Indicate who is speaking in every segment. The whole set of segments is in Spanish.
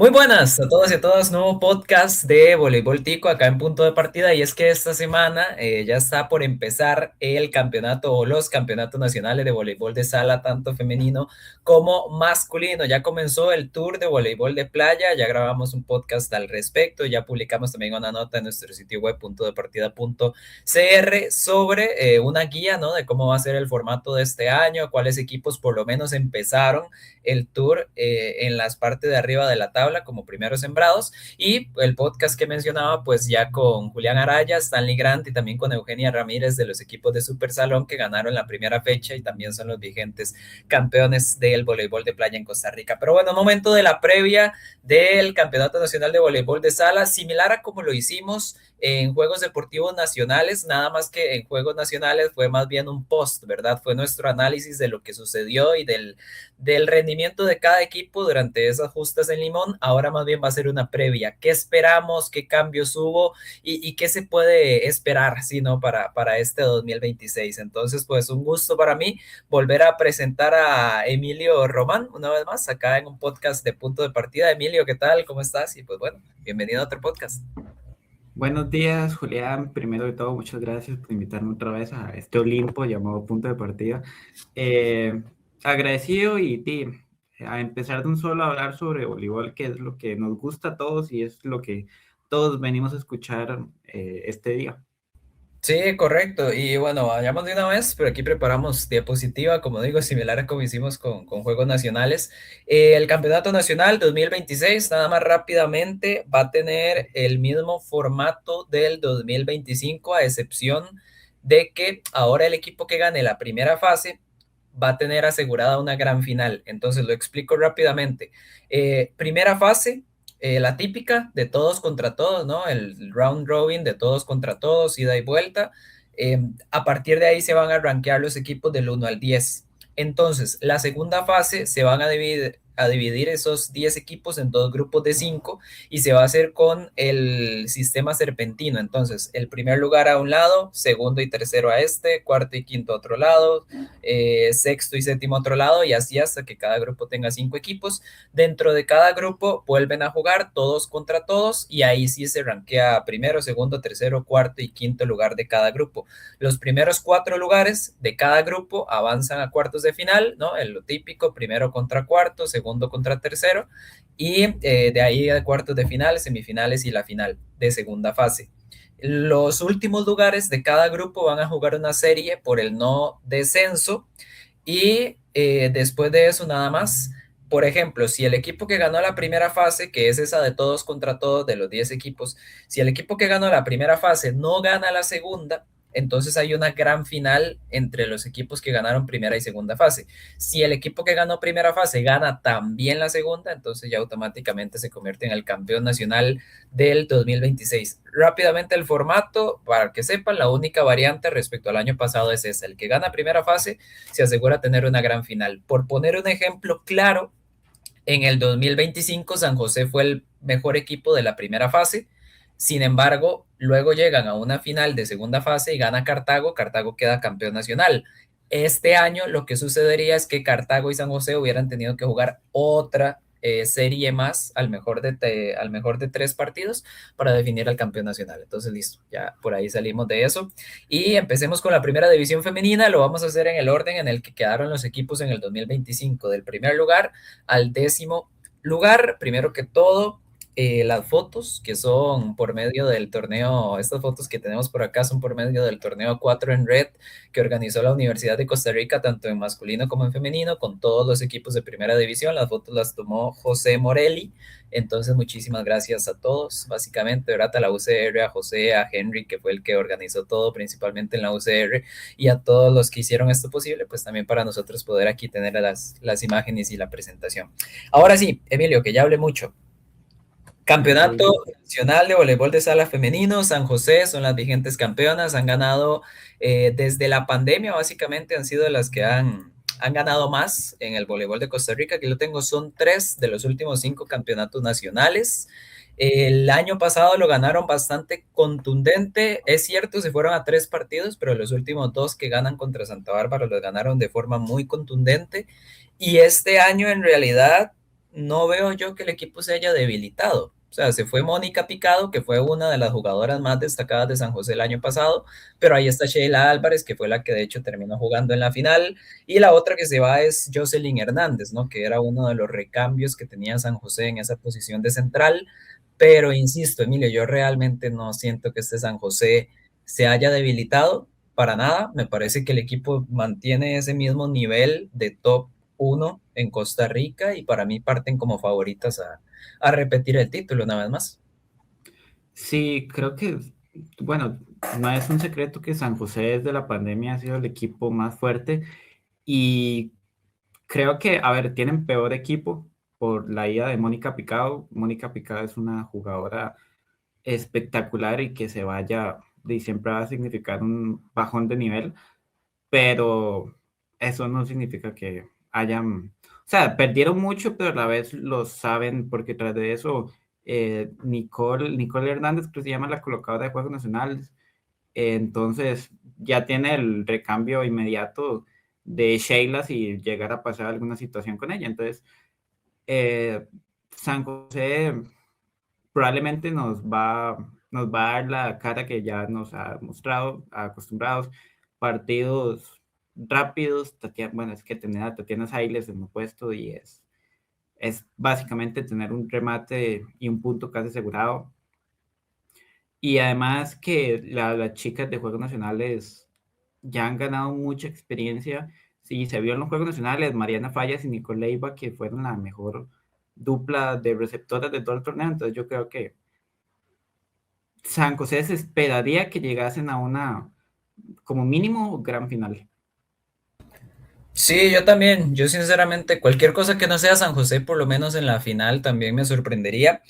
Speaker 1: Muy buenas a todos y a todas, nuevo podcast de Voleibol Tico acá en Punto de Partida y es que esta semana ya está por empezar el campeonato o los campeonatos nacionales de voleibol de sala, tanto femenino como masculino. Ya comenzó el tour de voleibol de playa, ya grabamos un podcast al respecto, ya publicamos también una nota en nuestro sitio web puntodepartida.cr sobre una guía, ¿no? De cómo va a ser el formato de este año, cuáles equipos por lo menos empezaron el tour en las partes de arriba de la tabla como primeros sembrados y el podcast que mencionaba pues ya con Julián Araya, Stanley Grant y también con Eugenia Ramírez de los equipos de Super Salón que ganaron la primera fecha y también son los vigentes campeones del voleibol de playa en Costa Rica. Pero bueno, momento de la previa del Campeonato Nacional de Voleibol de Sala, similar a como lo hicimos en Juegos Deportivos Nacionales, nada más que en Juegos Nacionales fue más bien un post, ¿verdad? Fue nuestro análisis de lo que sucedió y del rendimiento de cada equipo durante esas justas en Limón. Ahora más bien va a ser una previa. ¿Qué esperamos? ¿Qué cambios hubo? ¿Y qué se puede esperar, sí, no, para este 2026? Entonces, pues un gusto para mí volver a presentar a Emilio Román una vez más acá en un podcast de Punto de Partida. Emilio, ¿qué tal? ¿Cómo estás? Y pues bueno, bienvenido a otro podcast.
Speaker 2: Buenos días, Julián. Primero de todo, muchas gracias por invitarme otra vez a este Olimpo llamado Punto de Partida. Eh, Agradecido a empezar de un solo a hablar sobre voleibol, que es lo que nos gusta a todos y es lo que todos venimos a escuchar este día.
Speaker 1: Sí, correcto. Y bueno, vayamos de una vez, pero aquí preparamos diapositiva, como digo, similar a como hicimos con Juegos Nacionales. El Campeonato Nacional 2026, nada más rápidamente, va a tener el mismo formato del 2025, a excepción de que ahora el equipo que gane la primera fase va a tener asegurada una gran final. Entonces, lo explico rápidamente. Primera fase, la típica de todos contra todos, ¿no? El round robin de todos contra todos, ida y vuelta. A partir de ahí se van a rankear los equipos del 1 al 10. Entonces, la segunda fase se van a dividir esos 10 equipos en dos grupos de 5 y se va a hacer con el sistema serpentino. Entonces, el primer lugar a un lado, segundo y tercero a este, cuarto y quinto a otro lado, sexto y séptimo a otro lado y así hasta que cada grupo tenga 5 equipos. Dentro de cada grupo vuelven a jugar todos contra todos y ahí sí se rankea primero, segundo, tercero, cuarto y quinto lugar de cada grupo. Los primeros 4 lugares de cada grupo avanzan a cuartos de final, ¿no? En lo típico, primero contra cuarto, segundo contra tercero y de ahí a cuartos de final, semifinales y la final de segunda fase. Los últimos lugares de cada grupo van a jugar una serie por el no descenso y después de eso nada más. Por ejemplo, si el equipo que ganó la primera fase, que es esa de todos contra todos de los 10 equipos, si el equipo que ganó la primera fase no gana la segunda, entonces hay una gran final entre los equipos que ganaron primera y segunda fase. Si el equipo que ganó primera fase gana también la segunda, entonces ya automáticamente se convierte en el campeón nacional del 2026. Rápidamente el formato, para que sepan, la única variante respecto al año pasado es esa. El que gana primera fase se asegura tener una gran final. Por poner un ejemplo claro, en el 2025 San José fue el mejor equipo de la primera fase. Sin embargo, luego llegan a una final de segunda fase y gana Cartago. Cartago queda campeón nacional. Este año lo que sucedería es que Cartago y San José hubieran tenido que jugar otra serie más al mejor de 3 partidos para definir al campeón nacional. Entonces, listo, ya por ahí salimos de eso. Y empecemos con la primera división femenina. Lo vamos a hacer en el orden en el que quedaron los equipos en el 2025, del primer lugar al 10.º lugar. Primero que todo, las fotos que son por medio del torneo, estas fotos que tenemos por acá son por medio del torneo 4 en Red que organizó la Universidad de Costa Rica, tanto en masculino como en femenino, con todos los equipos de primera división. Las fotos las tomó José Morelli. Entonces, muchísimas gracias a todos, básicamente, ¿verdad? A la UCR, a José, a Henry, que fue el que organizó todo, principalmente en la UCR, y a todos los que hicieron esto posible, pues también para nosotros poder aquí tener las imágenes y la presentación. Ahora sí, Emilio, que ya hablé mucho. Campeonato
Speaker 2: Ok.
Speaker 1: Nacional de Voleibol de Sala Femenino, San José son las vigentes campeonas, han ganado desde la pandemia, básicamente han sido las que han ganado más en el voleibol de Costa Rica. Aquí lo tengo, son 3 de los últimos 5 campeonatos nacionales. El año pasado lo ganaron bastante contundente, es cierto, se fueron a 3 partidos, pero los últimos 2 que ganan contra Santa Bárbara los ganaron de forma muy contundente. Y este año en realidad no veo yo que el equipo se haya debilitado. O sea, se fue Mónica Picado, que fue una de las jugadoras más destacadas de San José el año pasado, pero ahí está Sheila Álvarez, que fue la que de hecho terminó jugando en la final, y la otra que se va es Jocelyn Hernández, ¿no? Que era uno de los recambios que tenía San José en esa posición de central, pero insisto, Emilio, yo realmente no siento que este San José se haya debilitado para nada. Me parece que el equipo mantiene ese mismo nivel de top uno en Costa Rica y para mí parten como favoritas a repetir el título una vez más.
Speaker 2: Sí, creo que, bueno, no es un secreto que San José desde la pandemia ha sido el equipo más fuerte y creo que, a ver, tienen peor equipo por la ida de Mónica Picado. Mónica Picado es una jugadora espectacular y que se vaya y siempre va a significar un bajón de nivel, pero eso no significa que hayan, o sea, perdieron mucho, pero a la vez lo saben porque tras de eso, Nicole Hernández, que se llama la colocadora de Juegos Nacionales, entonces ya tiene el recambio inmediato de Sheila si llegara a pasar alguna situación con ella. Entonces, eh, San José probablemente nos va a dar la cara que ya nos ha mostrado, acostumbrados, partidos rápidos. Bueno, es que tener a Tatiana Sailes en el puesto y es básicamente tener un remate y un punto casi asegurado. Y además que las chicas de Juegos Nacionales ya han ganado mucha experiencia. Sí, se vio en los Juegos Nacionales, Mariana Fallas y Nicole Leiva, que fueron la mejor dupla de receptoras de todo el torneo. Entonces yo creo que San José se esperaría que llegasen a una, como mínimo, gran final.
Speaker 1: Sí, yo también. Yo sinceramente, cualquier cosa que no sea San José, por lo menos en la final, también me sorprendería.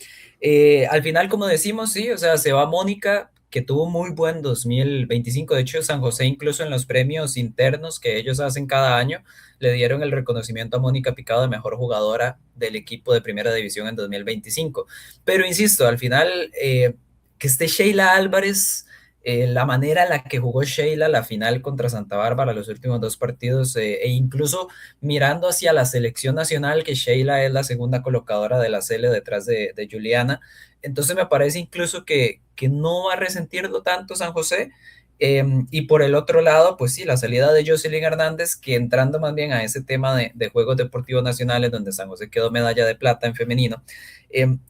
Speaker 1: Al final, como decimos, sí, o sea, se va Mónica, que tuvo muy buen 2025. De hecho, San José, incluso en los premios internos que ellos hacen cada año, le dieron el reconocimiento a Mónica Picado de mejor jugadora del equipo de primera división en 2025. Pero insisto, al final, que esté Sheila Álvarez, la manera en la que jugó Sheila la final contra Santa Bárbara, los últimos dos partidos, e incluso mirando hacia la selección nacional, que Sheila es la segunda colocadora de la Cele detrás de Juliana. Entonces me parece incluso que no va a resentirlo tanto San José. Y por el otro lado, pues sí, la salida de Jocelyn Hernández, que entrando más bien a ese tema de Juegos Deportivos Nacionales, donde San José quedó medalla de plata en femenino,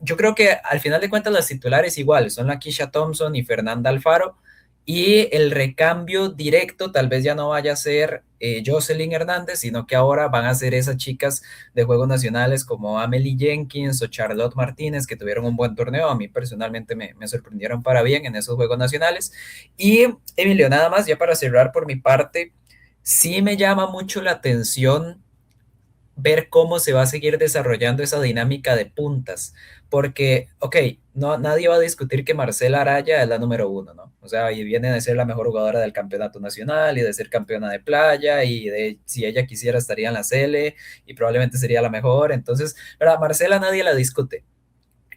Speaker 1: yo creo que al final de cuentas las titulares iguales son la Kisha Thompson y Fernanda Alfaro, y el recambio directo tal vez ya no vaya a ser Jocelyn Hernández, sino que ahora van a ser esas chicas de Juegos Nacionales como Amelie Jenkins o Charlotte Martínez, que tuvieron un buen torneo. A mí personalmente me sorprendieron para bien en esos Juegos Nacionales. Y Emilio, nada más, ya para cerrar por mi parte, sí me llama mucho la atención ver cómo se va a seguir desarrollando esa dinámica de puntas, porque, ok, no, nadie va a discutir que Marcela Araya es la número uno, ¿no? O sea, y viene de ser la mejor jugadora del campeonato nacional y de ser campeona de playa y de, si ella quisiera, estaría en la Cele y probablemente sería la mejor. Entonces, ¿verdad? Marcela nadie la discute.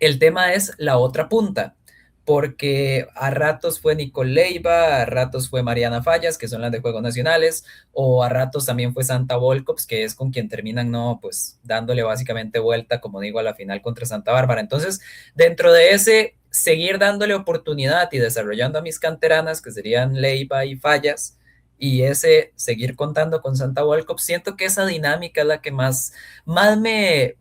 Speaker 1: El tema es la otra punta, porque a ratos fue Nicole Leiva, a ratos fue Mariana Fallas, que son las de Juegos Nacionales, o a ratos también fue Santa Volcops, que es con quien terminan, no, pues dándole básicamente vuelta, como digo, a la final contra Santa Bárbara. Entonces, dentro de ese, seguir dándole oportunidad y desarrollando a mis canteranas, que serían Leiva y Fallas, y ese seguir contando con Santa Volcops, siento que esa dinámica es la que más me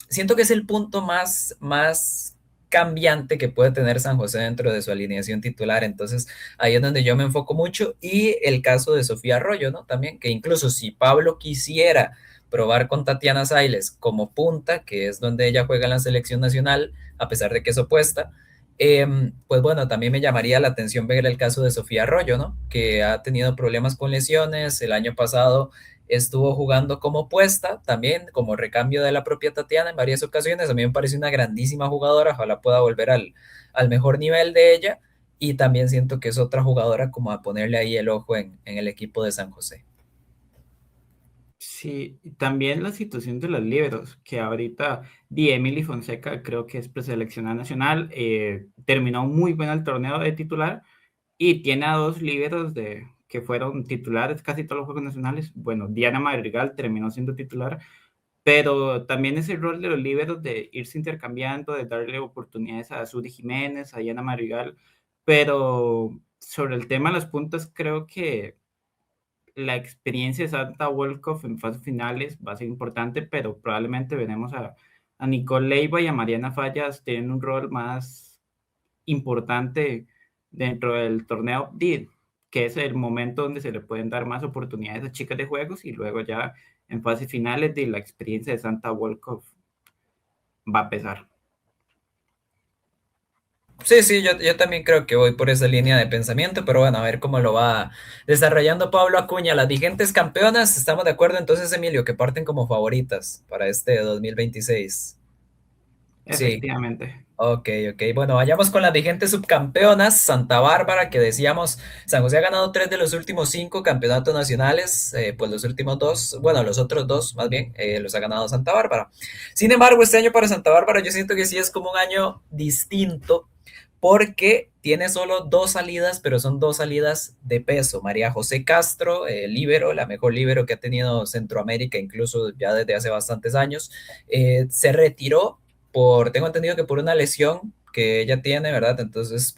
Speaker 1: siento que es el punto más cambiante que puede tener San José dentro de su alineación titular. Entonces, ahí es donde yo me enfoco mucho. Y el caso de Sofía Arroyo, ¿no? También, que incluso si Pablo quisiera probar con Tatiana Sailes como punta, que es donde ella juega en la selección nacional, a pesar de que es opuesta, pues bueno, también me llamaría la atención ver el caso de Sofía Arroyo, ¿no? Que ha tenido problemas con lesiones. El año pasado estuvo jugando como puesta, también como recambio de la propia Tatiana en varias ocasiones. A mí me parece una grandísima jugadora, ojalá pueda volver al mejor nivel de ella. Y también siento que es otra jugadora como a ponerle ahí el ojo en el equipo de San José.
Speaker 2: Sí, y también la situación de los líberos, que ahorita Di Emily Fonseca creo que es preseleccionada nacional, terminó muy bien el torneo de titular y tiene a dos líberos que fueron titulares casi todos los juegos nacionales. Bueno, Diana Madrigal terminó siendo titular, pero también ese rol de los líberos de irse intercambiando, de darle oportunidades a Suri Jiménez, a Diana Marigal, pero sobre el tema de las puntas, creo que la experiencia de Santa Wolkoff en fases finales va a ser importante, pero probablemente veremos a Nicole Leiva y a Mariana Fallas teniendo un rol más importante dentro del torneo DID, que es el momento donde se le pueden dar más oportunidades a chicas de juegos y luego ya en fases finales de la experiencia de Santa Wolkoff va a pesar.
Speaker 1: Sí, sí, yo también creo que voy por esa línea de pensamiento, pero bueno, a ver cómo lo va desarrollando Pablo Acuña. Las vigentes campeonas, ¿estamos de acuerdo entonces, Emilio, que parten como favoritas para este 2026? Sí,
Speaker 2: Efectivamente.
Speaker 1: ok, ok. Bueno, vayamos con las vigentes subcampeonas. Santa Bárbara, que decíamos, San José ha ganado 3 de los últimos 5 campeonatos nacionales, pues los últimos 2, bueno, los otros 2 más bien, los ha ganado Santa Bárbara. Sin embargo, este año para Santa Bárbara yo siento que sí es como un año distinto porque tiene solo 2 salidas, pero son 2 salidas de peso. María José Castro, líbero, la mejor líbero que ha tenido Centroamérica, incluso ya desde hace bastantes años, se retiró tengo entendido que por una lesión que ella tiene, ¿verdad? Entonces,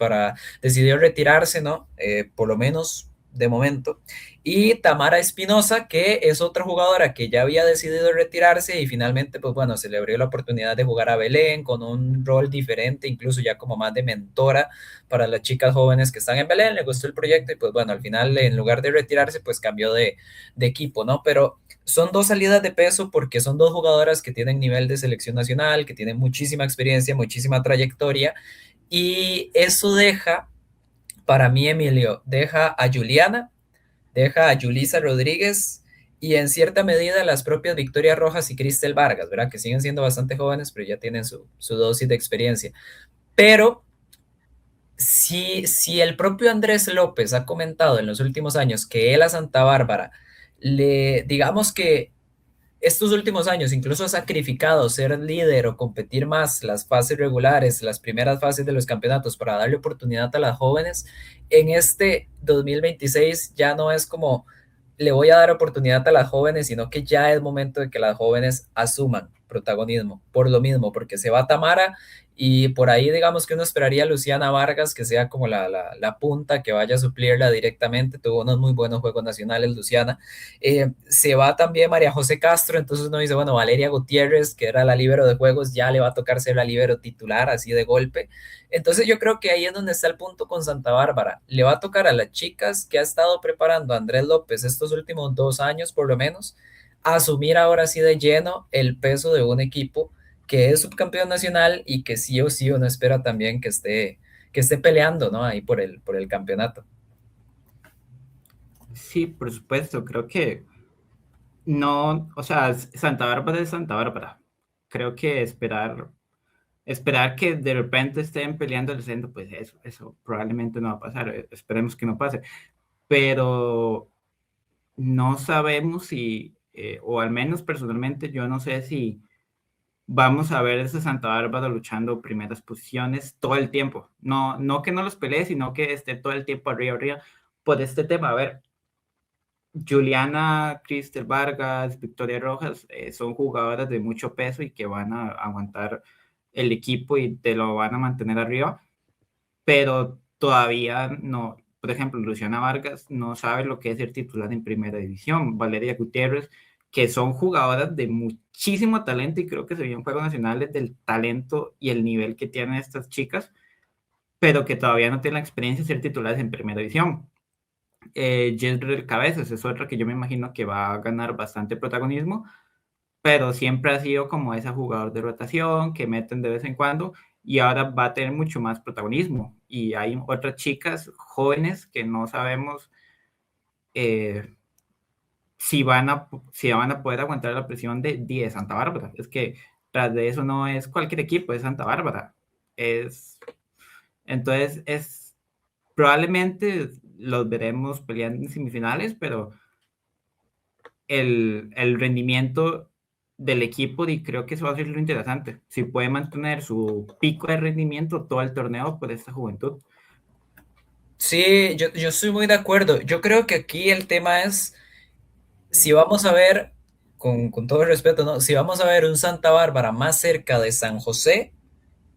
Speaker 1: decidió retirarse, ¿no? Por lo menos de momento. Y Tamara Espinosa, que es otra jugadora que ya había decidido retirarse y finalmente, pues bueno, se le abrió la oportunidad de jugar a Belén con un rol diferente, incluso ya como más de mentora para las chicas jóvenes que están en Belén, le gustó el proyecto y pues bueno, al final en lugar de retirarse, pues cambió de equipo, ¿no? Pero son 2 salidas de peso porque son 2 jugadoras que tienen nivel de selección nacional, que tienen muchísima experiencia, muchísima trayectoria y eso deja, para mí, Emilio, deja a Juliana, deja a Yulisa Rodríguez y en cierta medida las propias Victoria Rojas y Cristel Vargas, ¿verdad? Que siguen siendo bastante jóvenes, pero ya tienen su dosis de experiencia. Pero si el propio Andrés López ha comentado en los últimos años que él a Santa Bárbara digamos que estos últimos años incluso ha sacrificado ser líder o competir más las fases regulares, las primeras fases de los campeonatos para darle oportunidad a las jóvenes, en este 2026 ya no es como le voy a dar oportunidad a las jóvenes, sino que ya es momento de que las jóvenes asuman protagonismo, por lo mismo, porque se va Tamara y por ahí digamos que uno esperaría a Luciana Vargas, que sea como la punta que vaya a suplirla directamente, tuvo unos muy buenos juegos nacionales Luciana, se va también María José Castro, entonces uno dice, bueno, Valeria Gutiérrez, que era la líbero de juegos, ya le va a tocar ser la líbero titular, así de golpe. Entonces yo creo que ahí es donde está el punto con Santa Bárbara. Le va a tocar a las chicas que ha estado preparando Andrés López estos últimos 2 años, por lo menos, asumir ahora sí de lleno el peso de un equipo que es subcampeón nacional y que sí o sí uno espera también que esté peleando, ¿no? Ahí por el campeonato.
Speaker 2: Sí, por supuesto, creo que no, o sea, Santa Bárbara es Santa Bárbara. Creo que esperar que de repente estén peleando el centro, pues eso probablemente no va a pasar. Esperemos que no pase. Pero no sabemos si, o al menos personalmente, yo no sé si vamos a ver ese Santa Bárbara luchando primeras posiciones todo el tiempo. No, no que no los pelee, sino que esté todo el tiempo arriba, arriba por este tema. A ver, Juliana, Cristel Vargas, Victoria Rojas son jugadoras de mucho peso y que van a aguantar el equipo y te lo van a mantener arriba, pero todavía no. Por ejemplo, Luciana Vargas no sabe lo que es ser titular en primera división. Valeria Gutiérrez, que son jugadoras de muchísimo talento y creo que se vio en Juegos Nacionales del talento y el nivel que tienen estas chicas, pero que todavía no tienen la experiencia de ser titulares en primera división. Jezreel Cabezas es otra que yo me imagino que va a ganar bastante protagonismo, pero siempre ha sido como ese jugador de rotación que meten de vez en cuando y ahora va a tener mucho más protagonismo. Y hay otras chicas jóvenes que no sabemos eh, si van a poder aguantar la presión de Santa Bárbara. Es que tras de eso no es cualquier equipo, es Santa Bárbara. Es, entonces, probablemente los veremos peleando en semifinales, pero el rendimiento del equipo y creo que eso va a ser lo interesante. Si puede mantener su pico de rendimiento todo el torneo por esta juventud.
Speaker 1: Sí, yo estoy muy de acuerdo. Yo creo que aquí el tema es si vamos a ver con todo el respeto, ¿no? Si vamos a ver un Santa Bárbara más cerca de San José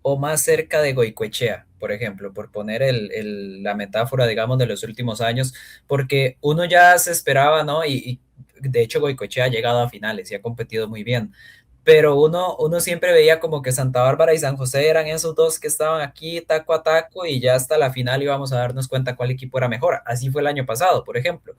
Speaker 1: o más cerca de Goicoechea, por ejemplo, por poner la metáfora, digamos, de los últimos años, porque uno ya se esperaba, ¿no? Y de hecho Goicoechea ha llegado a finales y ha competido muy bien, pero uno siempre veía como que Santa Bárbara y San José eran esos dos que estaban aquí taco a taco y ya hasta la final íbamos a darnos cuenta cuál equipo era mejor. Así fue el año pasado, por ejemplo.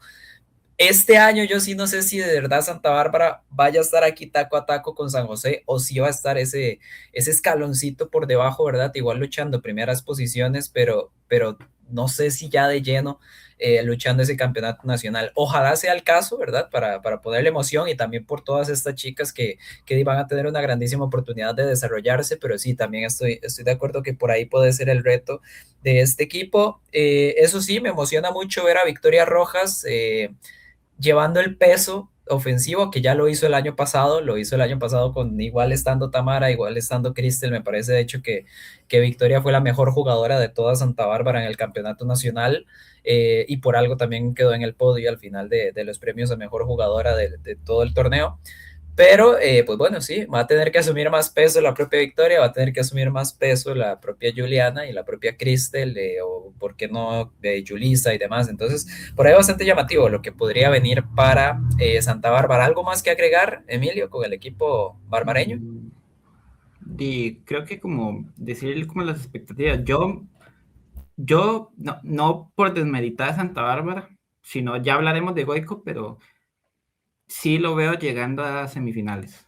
Speaker 1: Este año yo sí no sé si de verdad Santa Bárbara vaya a estar aquí taco a taco con San José o si va a estar ese escaloncito por debajo, ¿verdad? Igual luchando primeras posiciones, pero no sé si ya de lleno luchando ese campeonato nacional. Ojalá sea el caso, ¿verdad? Para ponerle emoción y también por todas estas chicas que van a tener una grandísima oportunidad de desarrollarse, pero sí, también estoy de acuerdo que por ahí puede ser el reto de este equipo. Eso sí, me emociona mucho ver a Victoria Rojas. Llevando el peso ofensivo que ya lo hizo el año pasado, lo hizo el año pasado con igual estando Tamara, igual estando Cristel, me parece de hecho que Victoria fue la mejor jugadora de toda Santa Bárbara en el campeonato nacional y por algo también quedó en el podio al final de los premios a mejor jugadora de todo el torneo. Pero, pues bueno, sí, va a tener que asumir más peso la propia Victoria, va a tener que asumir más peso la propia Juliana y la propia Cristel, o por qué no, Julissa y demás. Entonces, por ahí bastante llamativo lo que podría venir para Santa Bárbara. ¿Algo más que agregar, Emilio, con el equipo barbareño?
Speaker 2: Mm, Y creo que como decir como las expectativas, yo no por desmeritar a Santa Bárbara, sino ya hablaremos de Goico, pero sí lo veo llegando a semifinales.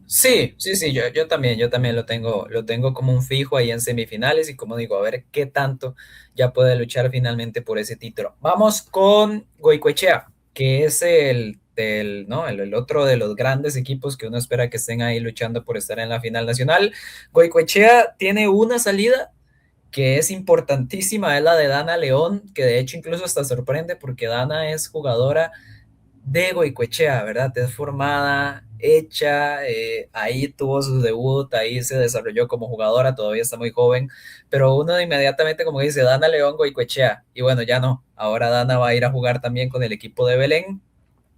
Speaker 1: Sí, sí, sí, yo también lo tengo como un fijo ahí en semifinales y como digo, a ver qué tanto ya puede luchar finalmente por ese título. Vamos con Goicoechea, que es ¿no? El otro de los grandes equipos que uno espera que estén ahí luchando por estar en la final nacional. Goicoechea tiene una salida que es importantísima, es la de Dana León, que de hecho incluso hasta sorprende porque Dana es jugadora de Goicoechea, ¿verdad? Es formada, hecha, ahí tuvo su debut, ahí se desarrolló como jugadora, todavía está muy joven, pero uno de inmediatamente como dice, Dana León Goicoechea, y bueno, ya no, ahora Dana va a ir a jugar también con el equipo de Belén.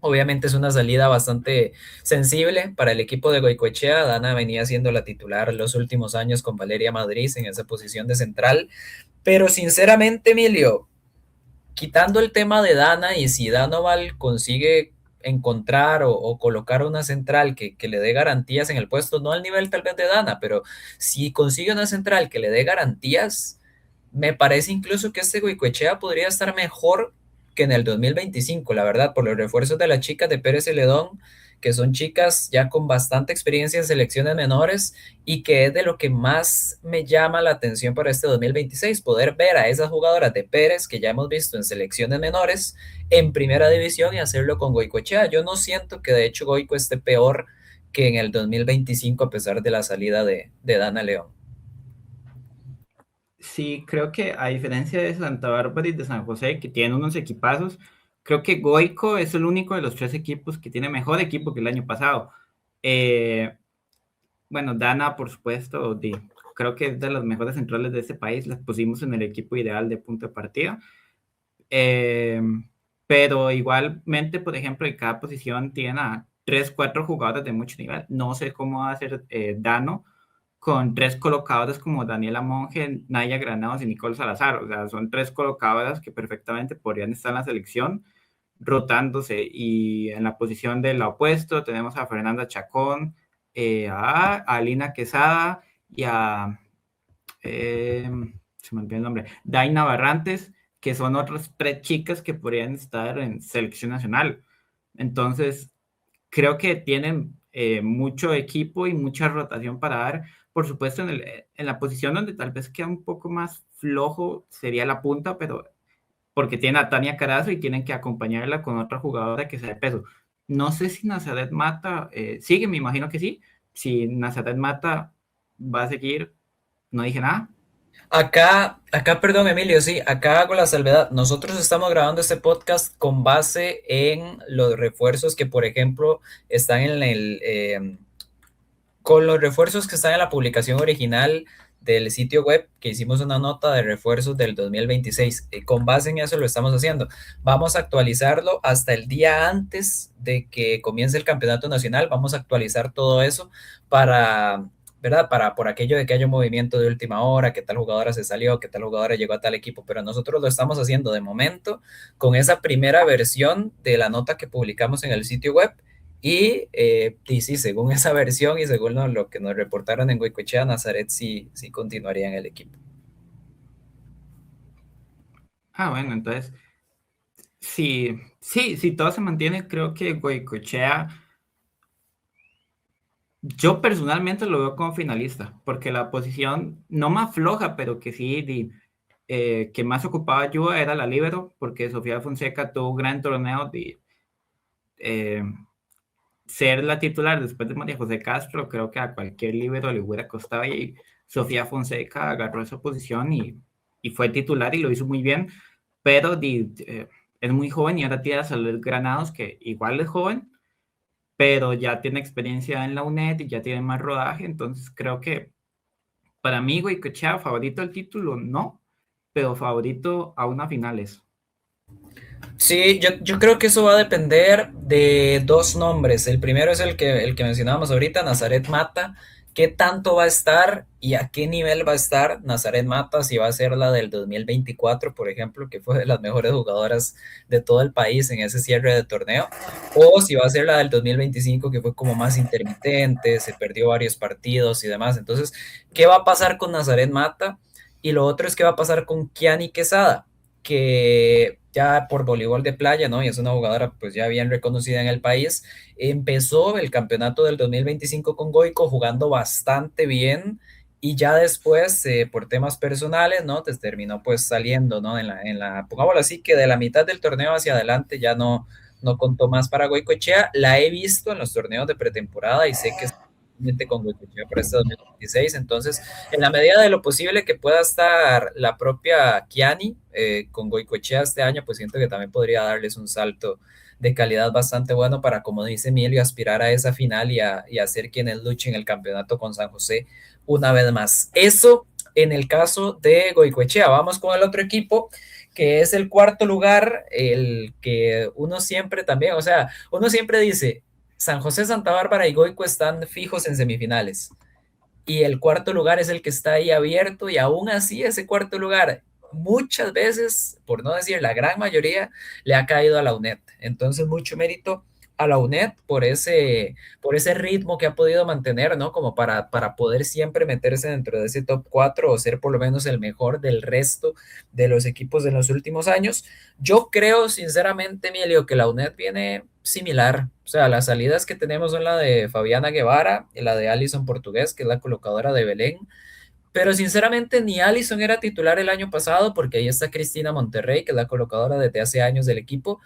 Speaker 1: Obviamente es una salida bastante sensible para el equipo de Goicoechea. Dana venía siendo la titular los últimos años con Valeria Madrid en esa posición de central. Pero sinceramente, Emilio, quitando el tema de Dana y si Danoval consigue encontrar o colocar una central que le dé garantías en el puesto, no al nivel tal vez de Dana, pero si consigue una central que le dé garantías, me parece incluso que este Goicoechea podría estar mejor que en el 2025, la verdad, por los refuerzos de las chicas de Pérez Celedón, que son chicas ya con bastante experiencia en selecciones menores y que es de lo que más me llama la atención para este 2026, poder ver a esas jugadoras de Pérez que ya hemos visto en selecciones menores en primera división y hacerlo con Goicoechea. Yo no siento que de hecho Goico esté peor que en el 2025 a pesar de la salida de Dana León.
Speaker 2: Sí, creo que a diferencia de Santa Bárbara y de San José, que tienen unos equipazos, creo que Goico es el único de los tres equipos que tiene mejor equipo que el año pasado. Eh, bueno, Dana, por supuesto, creo que es de las mejores centrales de este país, las pusimos en el equipo ideal de punto de partida. Eh, pero igualmente, por ejemplo, en cada posición tiene a 3, 4 jugadores de mucho nivel. No sé cómo va a ser Dano con tres colocadoras como Daniela Monge, Naya Granados y Nicole Salazar. O sea, son tres colocadoras que perfectamente podrían estar en la selección rotándose. Y en la posición del opuesto tenemos a Fernanda Chacón, a Alina Quesada y a se me olvidó el nombre, Daina Barrantes, que son otras tres chicas que podrían estar en selección nacional. Entonces, creo que tienen mucho equipo y mucha rotación para dar. Por supuesto, en la posición donde tal vez queda un poco más flojo sería la punta, pero porque tiene a Tania Carazo y tienen que acompañarla con otra jugadora que sea de peso. No sé si Nazaret Mata sigue, me imagino que sí. Si Nazaret Mata va a seguir, no dije nada.
Speaker 1: Perdón, Emilio, sí, acá hago la salvedad. Nosotros estamos grabando este podcast con base en los refuerzos que, por ejemplo, están con los refuerzos que están en la publicación original del sitio web que hicimos una nota de refuerzos del 2026. Con base en eso lo estamos haciendo. Vamos a actualizarlo hasta el día antes de que comience el campeonato nacional. Vamos a actualizar todo eso para, ¿verdad? Para por aquello de que haya un movimiento de última hora, que tal jugadora se salió, que tal jugadora llegó a tal equipo, pero nosotros lo estamos haciendo de momento con esa primera versión de la nota que publicamos en el sitio web. Y sí, según esa versión y según lo que nos reportaron en Goicoechea, Nazaret sí continuaría en el equipo.
Speaker 2: Bueno, entonces, si todo se mantiene, creo que Goicoechea, yo personalmente lo veo como finalista, porque la posición no más floja, pero que sí, que más ocupaba ayuda era la líbero, porque Sofía Fonseca tuvo un gran torneo de eh, ser la titular después de María José Castro. Creo que a cualquier líbero le hubiera costado, y Sofía Fonseca agarró esa posición y fue titular y lo hizo muy bien, pero es muy joven y ahora tiene a Salud Granados, que igual es joven, pero ya tiene experiencia en la UNED y ya tiene más rodaje. Entonces creo que para mí Goicoechea favorito al título, no, pero favorito a una finales.
Speaker 1: Sí, yo creo que eso va a depender de dos nombres. El primero es el que mencionábamos ahorita, Nazaret Mata. ¿Qué tanto va a estar y a qué nivel va a estar Nazaret Mata? Si va a ser la del 2024, por ejemplo, que fue de las mejores jugadoras de todo el país en ese cierre de torneo, o si va a ser la del 2025, que fue como más intermitente, se perdió varios partidos y demás. Entonces, ¿qué va a pasar con Nazaret Mata? Y lo otro es qué va a pasar con Kiani Quesada, que ya por voleibol de playa, ¿no? Y es una jugadora pues ya bien reconocida en el país. Empezó el campeonato del 2025 con Goico jugando bastante bien y ya después por temas personales, ¿no? Te terminó pues saliendo, ¿no? Pongámoslo así, que de la mitad del torneo hacia adelante ya no contó más para Goicoechea. La he visto en los torneos de pretemporada y sé que está con Goicoechea para este 2026. Entonces, en la medida de lo posible que pueda estar la propia Kiani con Goicoechea este año, pues siento que también podría darles un salto de calidad bastante bueno para, como dice Emilio, aspirar a esa final y a ser quienes luchen el campeonato con San José una vez más. Eso en el caso de Goicoechea. Vamos con el otro equipo, que es el cuarto lugar, el que uno siempre también, o sea, uno siempre dice, San José, Santa Bárbara y Goico están fijos en semifinales y el cuarto lugar es el que está ahí abierto y aún así ese cuarto lugar muchas veces, por no decir la gran mayoría, le ha caído a la UNED. Entonces mucho mérito a la UNED por ese ritmo que ha podido mantener, ¿no? Como para poder siempre meterse dentro de ese top 4 o ser por lo menos el mejor del resto de los equipos de los últimos años. Yo creo sinceramente, Emilio, que la UNED viene similar. O sea, las salidas que tenemos son la de Fabiana Guevara y la de Alison Portugués, que es la colocadora de Belén. Pero sinceramente ni Alison era titular el año pasado porque ahí está Cristina Monterrey, que es la colocadora desde hace años del equipo.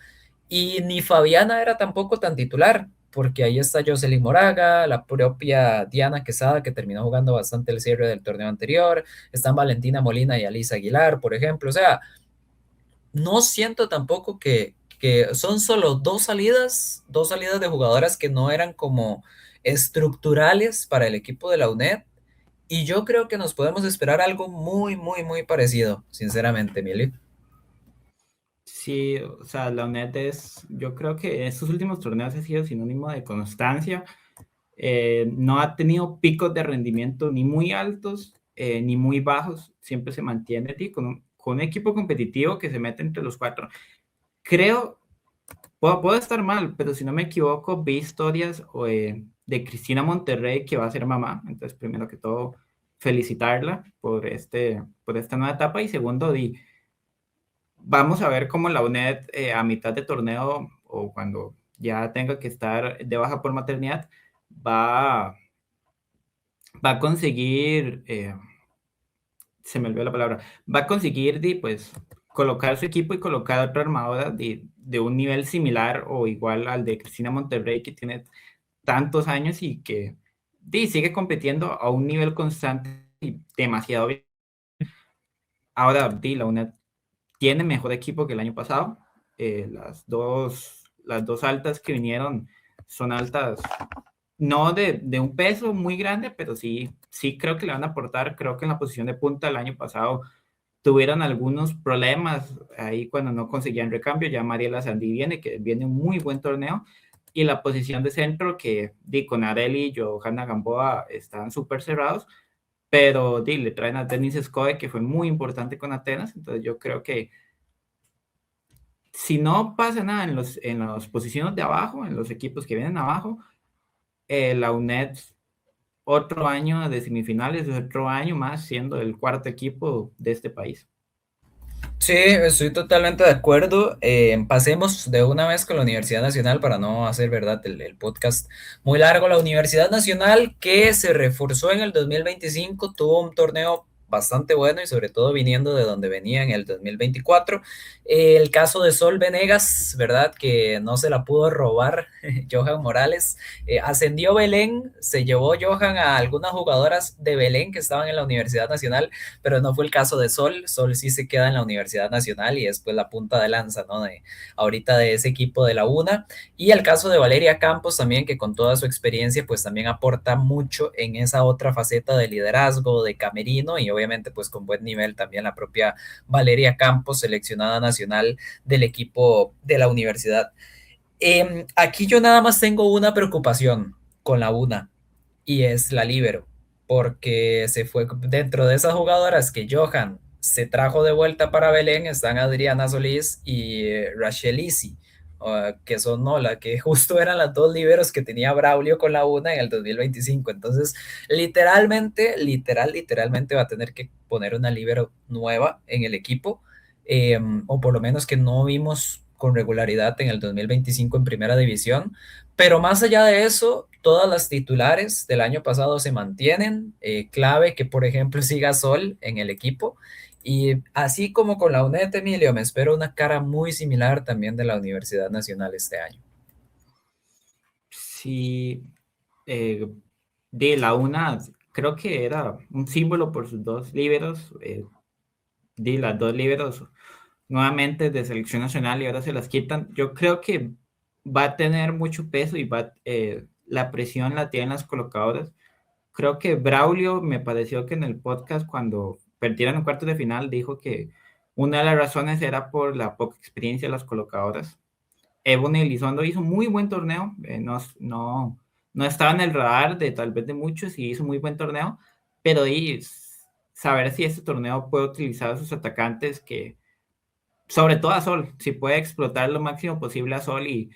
Speaker 1: Y ni Fabiana era tampoco tan titular porque ahí está Jocelyn Moraga, la propia Diana Quesada, que terminó jugando bastante el cierre del torneo anterior. Están Valentina Molina y Alisa Aguilar, por ejemplo. O sea, no siento tampoco que son solo dos salidas de jugadoras que no eran como estructurales para el equipo de la UNED. Y yo creo que nos podemos esperar algo muy, muy, muy parecido, sinceramente, Emilio.
Speaker 2: Sí, o sea, la UNED yo creo que estos últimos torneos ha sido sinónimo de constancia. No ha tenido picos de rendimiento ni muy altos ni muy bajos. Siempre se mantiene con un equipo competitivo que se mete entre los cuatro. Creo, puedo estar mal, pero si no me equivoco, vi historias de Cristina Monterrey, que va a ser mamá. Entonces, primero que todo, felicitarla por esta nueva etapa. Y segundo, vamos a ver cómo la UNED a mitad de torneo o cuando ya tenga que estar de baja por maternidad va, va a conseguir, se me olvidó la palabra, va a conseguir pues, colocar su equipo y colocar otra armadora de un nivel similar o igual al de Cristina Monterrey, que tiene tantos años y que sigue compitiendo a un nivel constante y demasiado bien. Ahora, la UNED tiene mejor equipo que el año pasado. Las dos altas que vinieron son altas, no de un peso muy grande, pero sí sí creo que le van a aportar. Creo que en la posición de punta el año pasado tuvieron algunos problemas ahí cuando no conseguían recambio. Ya Mariela Sandí viene, que viene un muy buen torneo. Y la posición de centro, que con Areli y Johanna Gamboa están súper cerrados, pero le traen a Denis Skoe, que fue muy importante con Atenas. Entonces yo creo que si no pasa nada en las posiciones de abajo, en los equipos que vienen abajo, la UNED otro año de semifinales, otro año más siendo el cuarto equipo de este país.
Speaker 1: Sí, estoy totalmente de acuerdo. Pasemos de una vez con la Universidad Nacional para no hacer, verdad, el podcast muy largo. La Universidad Nacional que se reforzó en el 2025 tuvo un torneo bastante bueno y sobre todo viniendo de donde venía en el 2024. El caso de Sol Venegas, ¿verdad? Que no se la pudo robar Johan Morales. Ascendió Belén, se llevó Johan a algunas jugadoras de Belén que estaban en la Universidad Nacional, pero no fue el caso de Sol. Sol sí se queda en la Universidad Nacional y es pues la punta de lanza, ¿no? De ahorita de ese equipo de la UNA. Y el caso de Valeria Campos también, que con toda su experiencia pues también aporta mucho en esa otra faceta de liderazgo, de camerino y obviamente pues con buen nivel también la propia Valeria Campos, seleccionada nacional del equipo de la universidad. Aquí yo nada más tengo una preocupación con la UNA y es la líbero, porque se fue dentro de esas jugadoras que Johan se trajo de vuelta para Belén, están Adriana Solís y Rachel Isi, que son no, la que justo eran las dos líberos que tenía Braulio con la UNA en el 2025. Entonces, literalmente va a tener que poner una líbero nueva en el equipo, o por lo menos que no vimos con regularidad en el 2025 en primera división. Pero más allá de eso, todas las titulares del año pasado se mantienen. Clave que, por ejemplo, siga Sol en el equipo. Y así como con la UNED, Emilio, me espero una cara muy similar también de la Universidad Nacional este año.
Speaker 2: Sí, de la UNA creo que era un símbolo por sus dos líberos, de las dos líberos nuevamente de selección nacional y ahora se las quitan. Yo creo que va a tener mucho peso y la presión la tienen las colocadoras. Creo que Braulio me pareció que en el podcast cuando perdieron en cuartos de final dijo que una de las razones era por la poca experiencia de las colocadoras. Ebony Elizondo hizo muy buen torneo, no estaba en el radar de tal vez de muchos y hizo muy buen torneo, pero saber si este torneo puede utilizar a sus atacantes, que sobre todo a Sol, si puede explotar lo máximo posible a Sol, y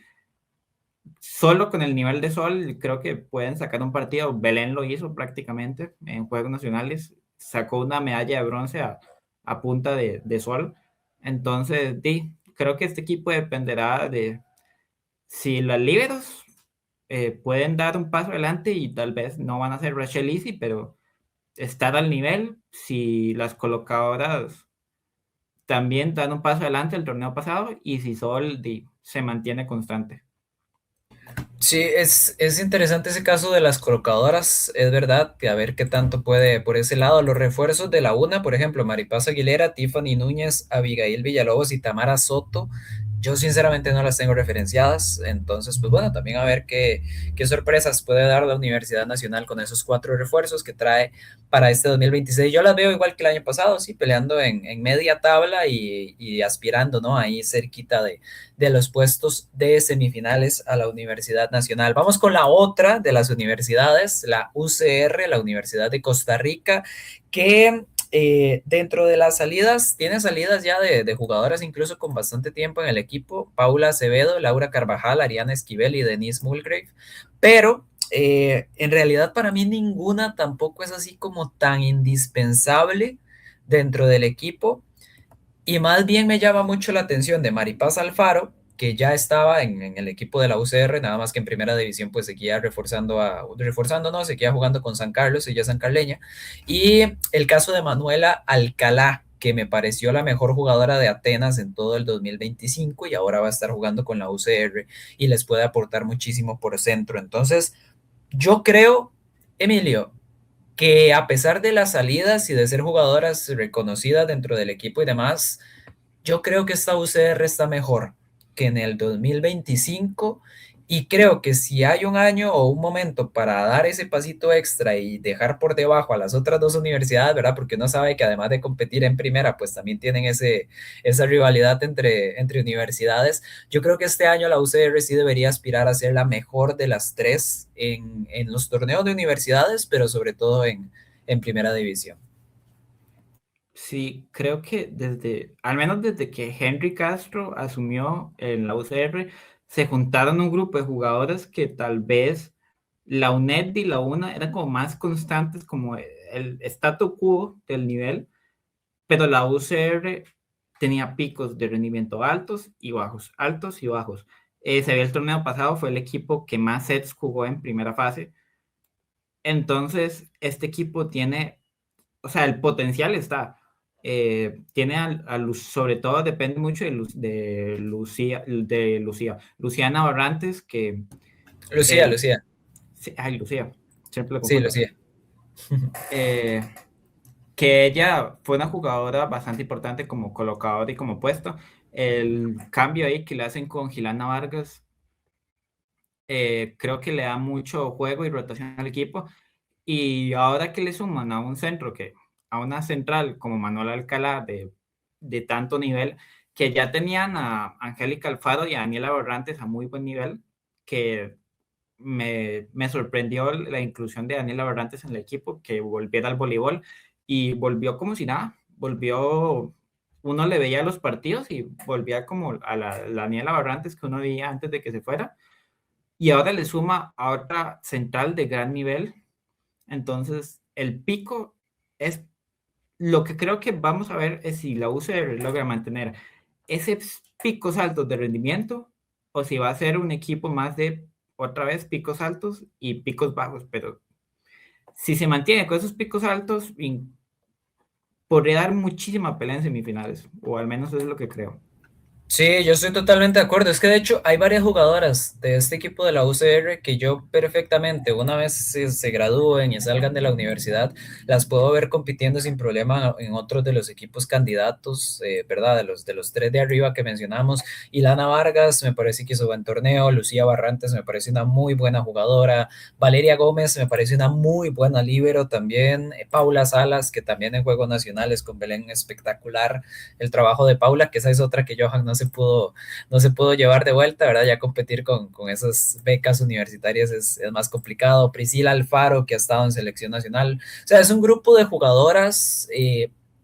Speaker 2: solo con el nivel de Sol creo que pueden sacar un partido. Belén lo hizo prácticamente en Juegos Nacionales, sacó una medalla de bronce a punta de Sol. Entonces, creo que este equipo dependerá de si las líberos pueden dar un paso adelante y tal vez no van a ser Rachel Easy, pero estar al nivel. Si las colocadoras también dan un paso adelante el torneo pasado y si Sol se mantiene constante.
Speaker 1: Sí, es interesante ese caso de las colocadoras, es verdad, que a ver qué tanto puede por ese lado. Los refuerzos de la UNA, por ejemplo, Maripaz Aguilera, Tiffany Núñez, Abigail Villalobos y Tamara Soto, yo sinceramente no las tengo referenciadas, entonces pues bueno, también a ver qué sorpresas puede dar la Universidad Nacional con esos cuatro refuerzos que trae para este 2026. Yo las veo igual que el año pasado, sí, peleando en media tabla y aspirando, ¿no? Ahí cerquita de los puestos de semifinales a la Universidad Nacional. Vamos con la otra de las universidades, la UCR, la Universidad de Costa Rica, que dentro de las salidas, tiene salidas ya de jugadoras incluso con bastante tiempo en el equipo, Paula Acevedo, Laura Carvajal, Ariana Esquivel y Denise Mulgrave, pero en realidad para mí ninguna tampoco es así como tan indispensable dentro del equipo. Y más bien me llama mucho la atención de Maripaz Alfaro, que ya estaba en el equipo de la UCR, nada más que en primera división pues seguía reforzando, no, seguía jugando con San Carlos, ella es sancarleña. Y el caso de Manuela Alcalá, que me pareció la mejor jugadora de Atenas en todo el 2025 y ahora va a estar jugando con la UCR y les puede aportar muchísimo por centro. Entonces, yo creo, Emilio, que a pesar de las salidas y de ser jugadoras reconocidas dentro del equipo y demás, yo creo que esta UCR está mejor que en el 2025 Y creo que si hay un año o un momento para dar ese pasito extra y dejar por debajo a las otras dos universidades, ¿verdad? Porque uno sabe que además de competir en primera, pues también tienen esa rivalidad entre universidades. Yo creo que este año la UCR sí debería aspirar a ser la mejor de las tres en los torneos de universidades, pero sobre todo en primera división.
Speaker 2: Sí, creo que al menos desde que Henry Castro asumió en la UCR, se juntaron un grupo de jugadores que tal vez la UNED y la UNA eran como más constantes, como el statu quo del nivel, pero la UCR tenía picos de rendimiento altos y bajos, altos y bajos. Se vio el torneo pasado, fue el equipo que más sets jugó en primera fase. Entonces, este equipo tiene, o sea, el potencial está. Tiene sobre todo depende mucho Luciana Barrantes, que,
Speaker 1: Lucía,
Speaker 2: eh,
Speaker 1: Lucía.
Speaker 2: sí, ay, Lucía, siempre lo
Speaker 1: Sí,
Speaker 2: confundo.
Speaker 1: Lucía.
Speaker 2: Eh, que ella fue una jugadora bastante importante como colocador y como puesto. El cambio ahí que le hacen con Gilana Vargas, creo que le da mucho juego y rotación al equipo. Y ahora que le suman a un centro, a una central como Manuel Alcalá de tanto nivel, que ya tenían a Angélica Alfaro y a Daniela Barrantes a muy buen nivel, que me sorprendió la inclusión de Daniela Barrantes en el equipo, que volviera al voleibol y volvió como si nada, volvió, uno le veía los partidos y volvía como a la Daniela Barrantes que uno veía antes de que se fuera, y ahora le suma a otra central de gran nivel. Entonces, el pico es lo que creo que vamos a ver es si la UCR logra mantener esos picos altos de rendimiento o si va a ser un equipo más de otra vez picos altos y picos bajos. Pero si se mantiene con esos picos altos, podría dar muchísima pelea en semifinales, o al menos es lo que creo.
Speaker 1: Sí, yo estoy totalmente de acuerdo. Es que de hecho hay varias jugadoras de este equipo de la UCR que yo perfectamente, una vez se gradúen y salgan de la universidad, las puedo ver compitiendo sin problema en otros de los equipos candidatos, ¿verdad? De los tres de arriba que mencionamos. Ilana Vargas me parece que hizo buen torneo, Lucía Barrantes me parece una muy buena jugadora, Valeria Gómez me parece una muy buena líbero también, Paula Salas, que también en Juegos Nacionales con Belén espectacular el trabajo de Paula, que esa es otra que Johan no se pudo llevar de vuelta, ¿verdad? Ya competir con esas becas universitarias es más complicado. Priscila Alfaro, que ha estado en selección nacional. O sea, es un grupo de jugadoras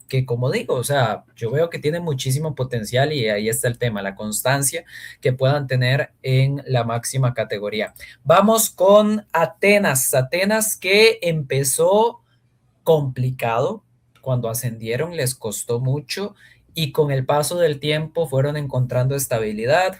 Speaker 1: que, como digo, o sea, yo veo que tienen muchísimo potencial y ahí está el tema, la constancia que puedan tener en la máxima categoría. Vamos con Atenas. Atenas que empezó complicado. Cuando ascendieron les costó mucho y con el paso del tiempo fueron encontrando estabilidad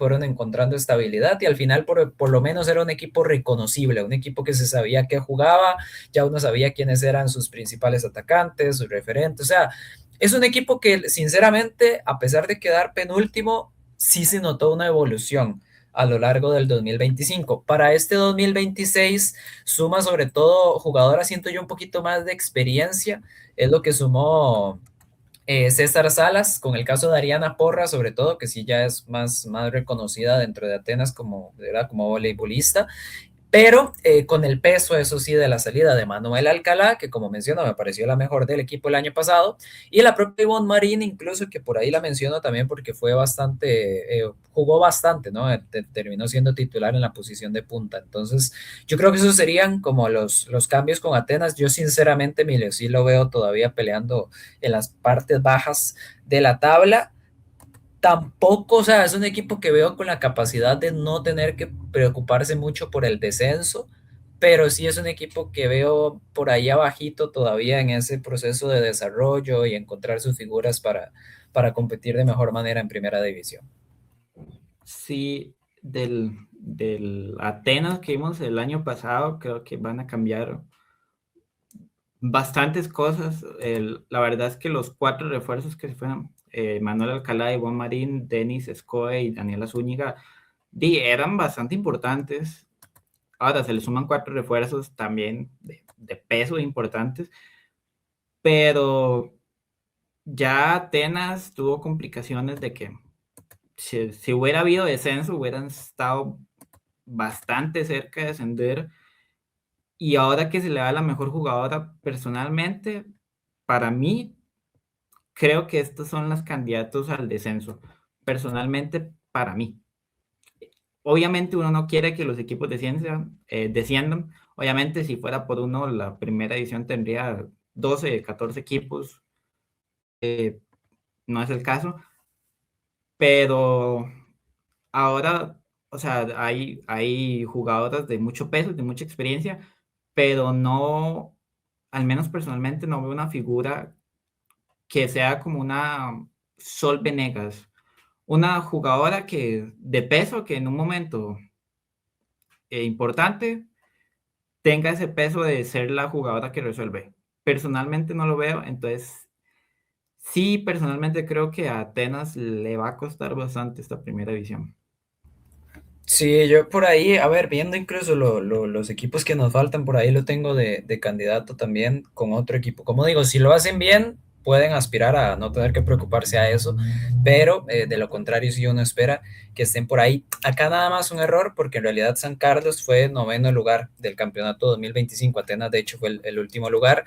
Speaker 1: y al final por lo menos era un equipo reconocible, un equipo que se sabía que jugaba, ya uno sabía quiénes eran sus principales atacantes, sus referentes, o sea, es un equipo que sinceramente, a pesar de quedar penúltimo, sí se notó una evolución a lo largo del 2025. Para este 2026 suma sobre todo jugadoras, siento yo, un poquito más de experiencia, es lo que sumó César Salas, con el caso de Ariana Porra, sobre todo, que sí ya es más reconocida dentro de Atenas como, ¿verdad? Como voleibolista, pero con el peso, eso sí, de la salida de Manuel Alcalá, que como menciono, me pareció la mejor del equipo el año pasado, y la propia Ivonne Marín, incluso, que por ahí la menciono también porque jugó bastante, ¿no? Terminó siendo titular en la posición de punta. Entonces, yo creo que esos serían como los cambios con Atenas. Yo sinceramente, Emilio, sí lo veo todavía peleando en las partes bajas de la tabla. Tampoco, o sea, es un equipo que veo con la capacidad de no tener que preocuparse mucho por el descenso, pero sí es un equipo que veo por ahí abajito todavía en ese proceso de desarrollo y encontrar sus figuras para competir de mejor manera en primera división.
Speaker 2: Sí, del Atenas que vimos el año pasado, creo que van a cambiar bastantes cosas. La verdad es que los cuatro refuerzos que se fueron, Manuel Alcalá, Ivonne Marín, Denis Escoe y Daniela Zúñiga, eran bastante importantes. Ahora se le suman cuatro refuerzos también de peso importantes, pero ya Atenas tuvo complicaciones de que si hubiera habido descenso, hubieran estado bastante cerca de descender y ahora que se le da la mejor jugadora personalmente, para mí, creo que estos son los candidatos al descenso. Personalmente, para mí. Obviamente uno no quiere que los equipos desciendan. Obviamente si fuera por uno, la primera edición tendría 12, 14 equipos. No es el caso. Pero ahora, o sea, hay jugadoras de mucho peso, de mucha experiencia, pero no, al menos personalmente no veo una figura que sea como una Sol Venegas, una jugadora que de peso que en un momento importante tenga ese peso de ser la jugadora que resuelve. Personalmente no lo veo, entonces sí, personalmente creo que a Atenas le va a costar bastante esta primera división.
Speaker 1: Sí, yo por ahí, a ver, viendo incluso los equipos que nos faltan, por ahí lo tengo de candidato también con otro equipo. Como digo, si lo hacen bien, pueden aspirar a no tener que preocuparse a eso, pero de lo contrario, si uno espera que estén por ahí. Acá nada más un error, porque en realidad San Carlos fue noveno lugar del campeonato 2025. Atenas, de hecho, fue el último lugar.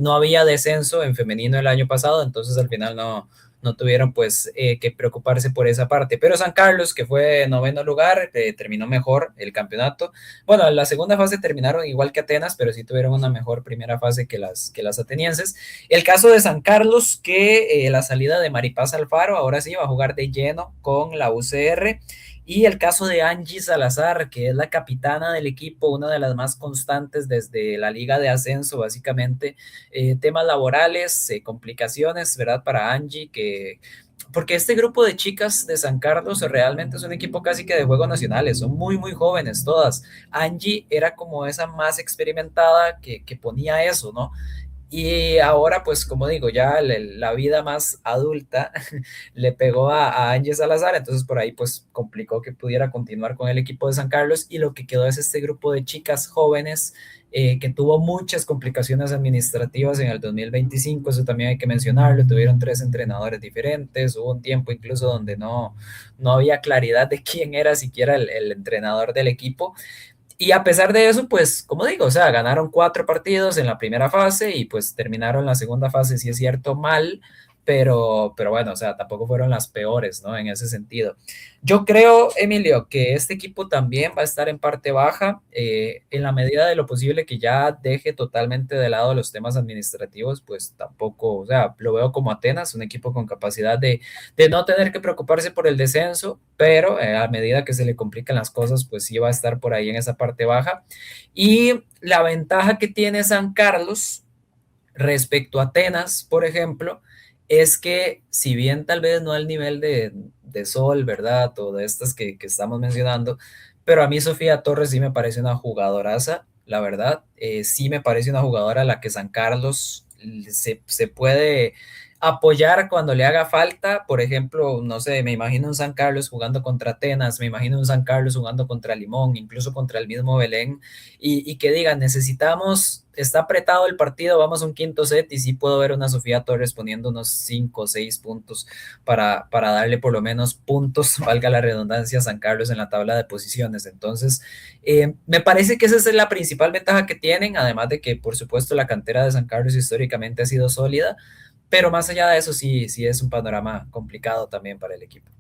Speaker 1: No había descenso en femenino el año pasado, entonces al final no tuvieron pues que preocuparse por esa parte. Pero San Carlos, que fue noveno lugar, terminó mejor el campeonato. Bueno, en la segunda fase terminaron igual que Atenas, pero sí tuvieron una mejor primera fase que las atenienses. El caso de San Carlos, que la salida de Maripaz Alfaro, ahora sí va a jugar de lleno con la UCR. Y el caso de Angie Salazar, que es la capitana del equipo, una de las más constantes desde la Liga de Ascenso, básicamente, temas laborales, complicaciones, ¿verdad? Para Angie, que porque este grupo de chicas de San Carlos realmente es un equipo casi que de juegos nacionales, son muy, muy jóvenes todas. Angie era como esa más experimentada que ponía eso, ¿no? Y ahora, pues como digo, ya la vida más adulta le pegó a Ángel Salazar, entonces por ahí pues complicó que pudiera continuar con el equipo de San Carlos y lo que quedó es este grupo de chicas jóvenes que tuvo muchas complicaciones administrativas en el 2025, eso también hay que mencionarlo, tuvieron tres entrenadores diferentes, hubo un tiempo incluso donde no había claridad de quién era siquiera el entrenador del equipo. Y a pesar de eso, pues, como digo, o sea, ganaron cuatro partidos en la primera fase y pues terminaron la segunda fase, si es cierto, mal, pero bueno, o sea, tampoco fueron las peores, ¿no? En ese sentido. Yo creo, Emilio, que este equipo también va a estar en parte baja, en la medida de lo posible que ya deje totalmente de lado los temas administrativos, pues tampoco, o sea, lo veo como Atenas, un equipo con capacidad de no tener que preocuparse por el descenso, pero a medida que se le complican las cosas, pues sí va a estar por ahí en esa parte baja. Y la ventaja que tiene San Carlos respecto a Atenas, por ejemplo, es que si bien tal vez no al nivel de Sol, ¿verdad? O de estas que estamos mencionando, pero a mí Sofía Torres sí me parece una jugadoraza, la verdad. Sí me parece una jugadora a la que San Carlos se puede apoyar cuando le haga falta. Por ejemplo, no sé, me imagino un San Carlos jugando contra Atenas, me imagino un San Carlos jugando contra Limón, incluso contra el mismo Belén, y que digan, necesitamos, está apretado el partido, vamos a un quinto set y sí puedo ver una Sofía Torres poniendo unos 5 o 6 puntos para darle por lo menos puntos, valga la redundancia, a San Carlos en la tabla de posiciones. Entonces, me parece que esa es la principal ventaja que tienen, además de que, por supuesto, la cantera de San Carlos históricamente ha sido sólida, pero más allá de eso, sí, sí es un panorama complicado también para el equipo.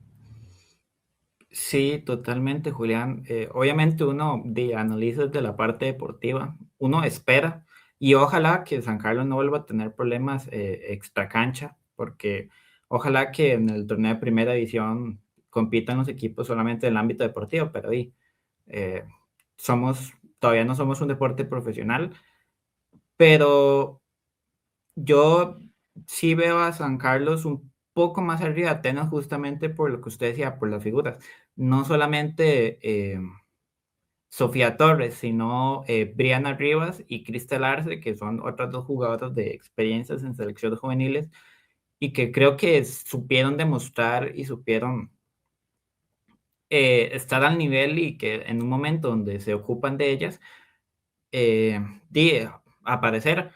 Speaker 2: Sí, totalmente, Julián. Obviamente uno analiza desde la parte deportiva, uno espera y ojalá que San Carlos no vuelva a tener problemas extra cancha, porque ojalá que en el torneo de primera división compitan los equipos solamente en el ámbito deportivo, pero eh, todavía no somos un deporte profesional, pero yo sí veo a San Carlos un poco más arriba de Atenas justamente por lo que usted decía, por las figuras. No solamente Sofía Torres, sino Briana Rivas y Cristel Arce, que son otras dos jugadoras de experiencias en selecciones juveniles y que creo que supieron demostrar y supieron estar al nivel y que en un momento donde se ocupan de ellas, eh, de aparecer.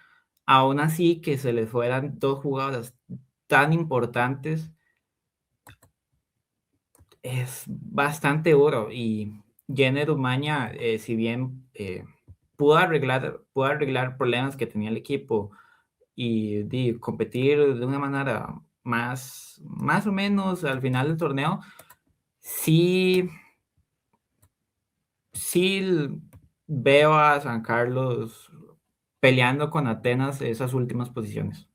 Speaker 2: Aún así, que se les fueran dos jugadoras tan importantes es bastante duro. Y Jenner Umaña, si bien pudo arreglar problemas que tenía el equipo y competir de una manera más o menos al final del torneo, sí, sí veo a San Carlos peleando con Atenas esas últimas posiciones.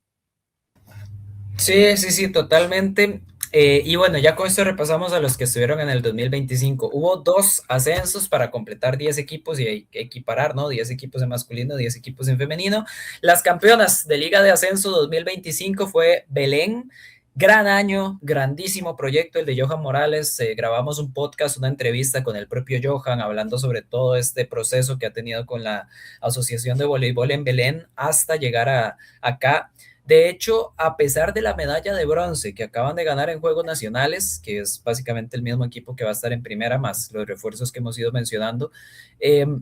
Speaker 1: Sí, sí, sí, totalmente. Y bueno, ya con esto repasamos a los que estuvieron en el 2025. Hubo dos ascensos para completar 10 equipos y equiparar, ¿no? 10 equipos en masculino, 10 equipos en femenino. Las campeonas de Liga de Ascenso 2025 fue Belén. Gran año, grandísimo proyecto el de Johan Morales. Grabamos un podcast, una entrevista con el propio Johan hablando sobre todo este proceso que ha tenido con la Asociación de Voleibol en Belén hasta llegar a acá. De hecho, a pesar de la medalla de bronce que acaban de ganar en Juegos Nacionales, que es básicamente el mismo equipo que va a estar en primera, más los refuerzos que hemos ido mencionando,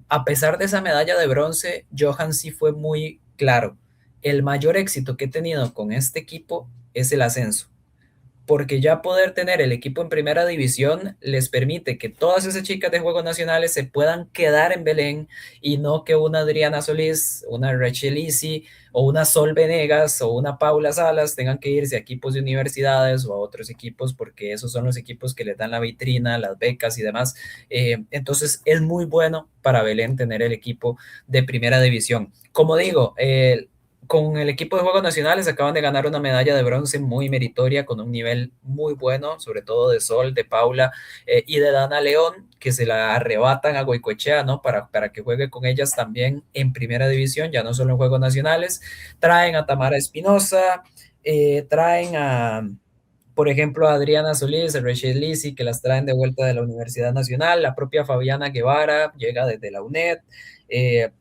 Speaker 1: a pesar de esa medalla de bronce, Johan sí fue muy claro. El mayor éxito que he tenido con este equipo es el ascenso, porque ya poder tener el equipo en primera división les permite que todas esas chicas de Juegos Nacionales se puedan quedar en Belén y no que una Adriana Solís, una Rachel Isi o una Sol Venegas o una Paula Salas tengan que irse a equipos de universidades o a otros equipos porque esos son los equipos que les dan la vitrina, las becas y demás. Entonces es muy bueno para Belén tener el equipo de primera división. Como digo, con el equipo de Juegos Nacionales acaban de ganar una medalla de bronce muy meritoria, con un nivel muy bueno, sobre todo de Sol, de Paula y de Dana León, que se la arrebatan a Goicoechea, ¿no? Para que juegue con ellas también en primera división, ya no solo en Juegos Nacionales. Traen a Tamara Espinosa, traen a, por ejemplo, a Adriana Solís, a Rachel Lisi, que las traen de vuelta de la Universidad Nacional, la propia Fabiana Guevara llega desde la UNED,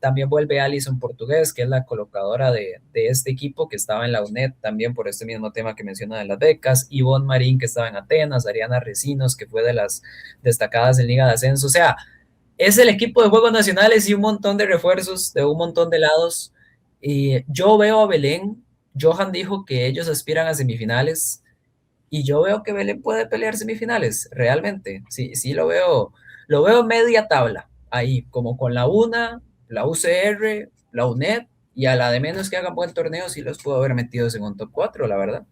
Speaker 1: también vuelve Alison Portugués, que es la colocadora de este equipo que estaba en la UNED, también por este mismo tema que menciona de las becas, Ivonne Marín, que estaba en Atenas, Ariana Recinos, que fue de las destacadas en Liga de Ascenso, o sea, es el equipo de Juegos Nacionales y un montón de refuerzos de un montón de lados. Y yo veo a Belén, Johan dijo que ellos aspiran a semifinales y yo veo que Belén puede pelear semifinales, realmente. Sí, sí lo veo media tabla, ahí, como con la UNA, la UCR, la UNED, y a la de menos que hagan buen torneo, sí los puedo haber metido en un top 4 la verdad.